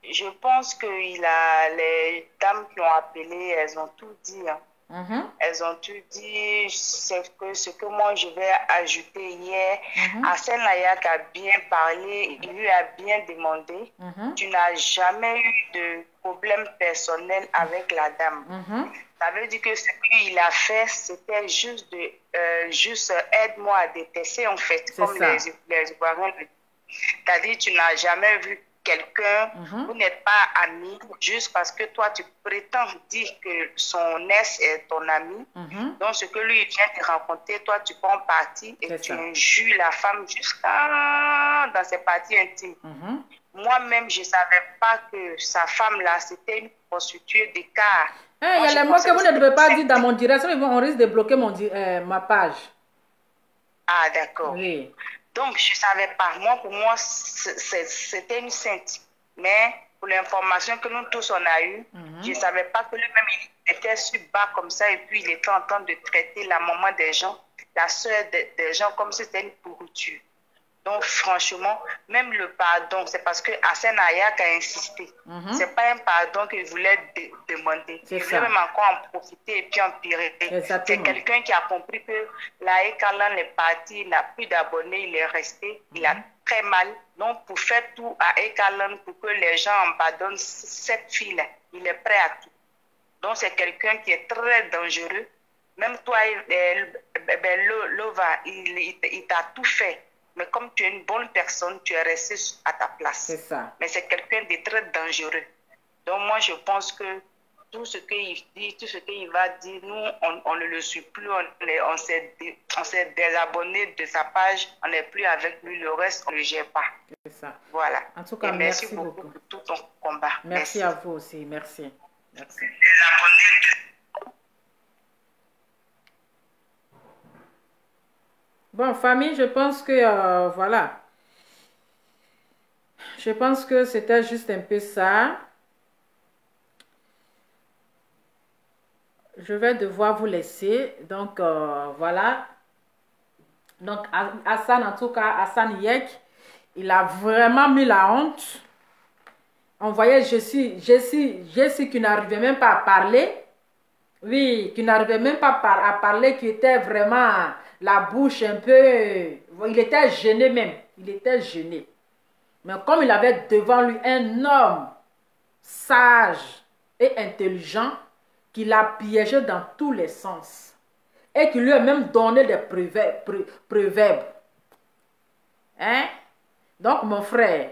Je pense que les dames qui ont appelé, elles ont tout dit. Elles ont tout dit. C'est que ce que moi je vais ajouter hier, Hassan Ayak a bien parlé, il lui a bien demandé. Tu n'as jamais eu de problème personnel avec la dame. Ça veut dire que ce qu'il a fait, c'était juste aide-moi à détester en fait, comme les Ivoiriens le disent. C'est-à-dire tu n'as jamais vu quelqu'un, vous n'êtes pas amis, juste parce que toi, tu prétends dire que son ex est ton ami. Donc, ce que lui vient de rencontrer, toi, tu prends parti et tu injures la femme jusqu'à dans ses parties intimes. Moi-même, je ne savais pas que sa femme-là, c'était une prostituée d'écart. Il y a les mots que vous ne devez pas dire dans mon direct, sinon on risque de bloquer ma page. Ah, d'accord. Oui. Donc, je ne savais pas. Pour moi, c'était une sainte. Mais pour l'information que nous tous on a eue, je ne savais pas que lui-même, il était sur bas comme ça et puis il était en train de traiter la maman des gens, la soeur des gens comme si c'était une pourriture. Donc, franchement, même le pardon, c'est parce que Hassan Ayak a insisté. Ce n'est pas un pardon qu'il voulait demander. Il voulait même encore en profiter et puis empirer. C'est quelqu'un qui a compris que la EK-Land est parti, il n'a plus d'abonnés, il est resté, il a très mal. Donc, pour faire tout à EK-Land, pour que les gens en pardonnent cette fille-là, il est prêt à tout. Donc, c'est quelqu'un qui est très dangereux. Même toi, Lova, il t'a tout fait. Mais comme tu es une bonne personne, tu es resté à ta place. C'est ça. Mais c'est quelqu'un de très dangereux. Donc moi, je pense que tout ce qu'il dit, tout ce qu'il va dire, nous, on ne le suit plus, on s'est désabonné de sa page, on n'est plus avec lui, le reste, on ne le gère pas. C'est ça. Voilà. En tout cas, merci beaucoup pour tout ton combat. Merci à vous aussi, merci. Merci. Bon, famille, je pense que, voilà. Je pense que c'était juste un peu ça. Je vais devoir vous laisser. Donc, voilà. Donc, Hassan, en tout cas, Hassan Yek, il a vraiment mis la honte. On voyait Jessie qui n'arrivait même pas à parler. Oui, qui n'arrivait même pas à parler, qui était vraiment la bouche un peu... Il était gêné même. Il était gêné. Mais comme il avait devant lui un homme sage et intelligent, qui l'a piégé dans tous les sens et qui lui a même donné des proverbes. Hein? Donc, mon frère,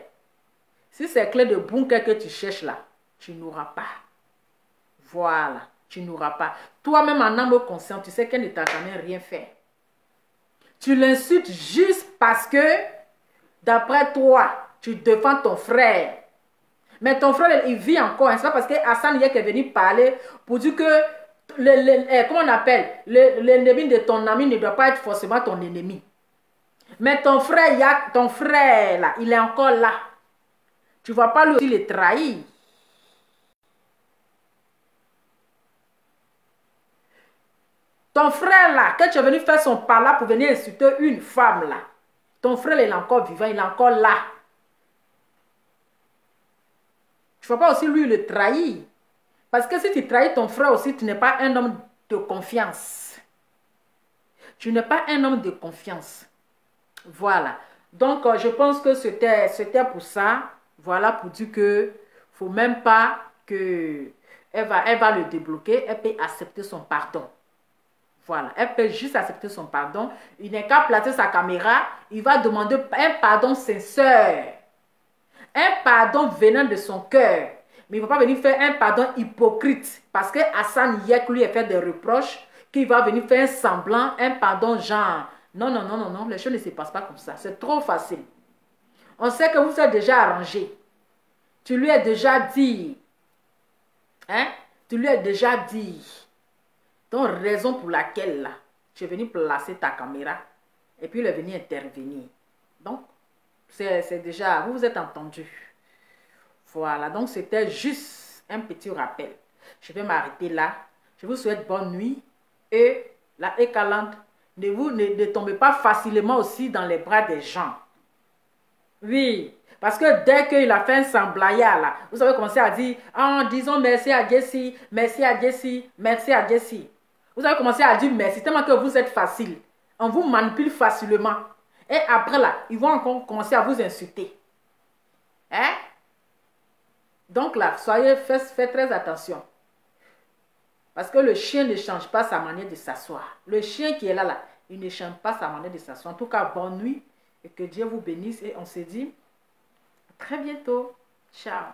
si c'est clé de bunker que tu cherches là, tu n'auras pas. Voilà, tu n'auras pas. Toi-même, en âme consciente, tu sais qu'elle ne t'a jamais rien fait. Tu l'insultes juste parce que, d'après toi, tu défends ton frère. Mais ton frère, il vit encore. C'est pas parce que Hassan Yek est venu parler pour dire que, comment on appelle, l'ennemi de ton ami ne doit pas être forcément ton ennemi. Mais ton frère, là, il est encore là. Tu ne vas pas lui aussi le trahir. Ton frère là, que tu es venu faire son pas là pour venir insulter une femme là. Ton frère, il est encore vivant, il est encore là. Tu ne vas pas aussi lui le trahir. Parce que si tu trahis ton frère aussi, tu n'es pas un homme de confiance. Tu n'es pas un homme de confiance. Voilà. Donc, je pense que c'était pour ça. Voilà, pour dire que faut même pas que elle va le débloquer. Elle peut accepter son pardon. Voilà. Elle peut juste accepter son pardon. Il n'est qu'à placer sa caméra. Il va demander un pardon sincère. Un pardon venant de son cœur. Mais il ne va pas venir faire un pardon hypocrite. Parce que Hassan Yek lui a fait des reproches. Qu'il va venir faire un semblant, un pardon genre. Non, non, non, non, non. Les choses ne se passent pas comme ça. C'est trop facile. On sait que vous êtes déjà arrangé. Tu lui as déjà dit. Hein? Tu lui as déjà dit. Donc, raison pour laquelle là, tu es venu placer ta caméra. Et puis, il est venu intervenir. Donc, c'est déjà, vous vous êtes entendu. Voilà, donc c'était juste un petit rappel. Je vais m'arrêter là. Je vous souhaite bonne nuit. Et la écalante, ne tombez pas facilement aussi dans les bras des gens. Oui, parce que dès qu'il a fait un semblayard là, vous avez commencé à dire, ah, disons merci à Jessie, merci à Jessie, merci à Jessie. Vous avez commencé à dire merci, tellement que vous êtes facile. On vous manipule facilement. Et après là, ils vont encore commencer à vous insulter. Hein? Donc là, faites très attention. Parce que le chien ne change pas sa manière de s'asseoir. Le chien qui est là, il ne change pas sa manière de s'asseoir. En tout cas, bonne nuit et que Dieu vous bénisse. Et on se dit à très bientôt. Ciao.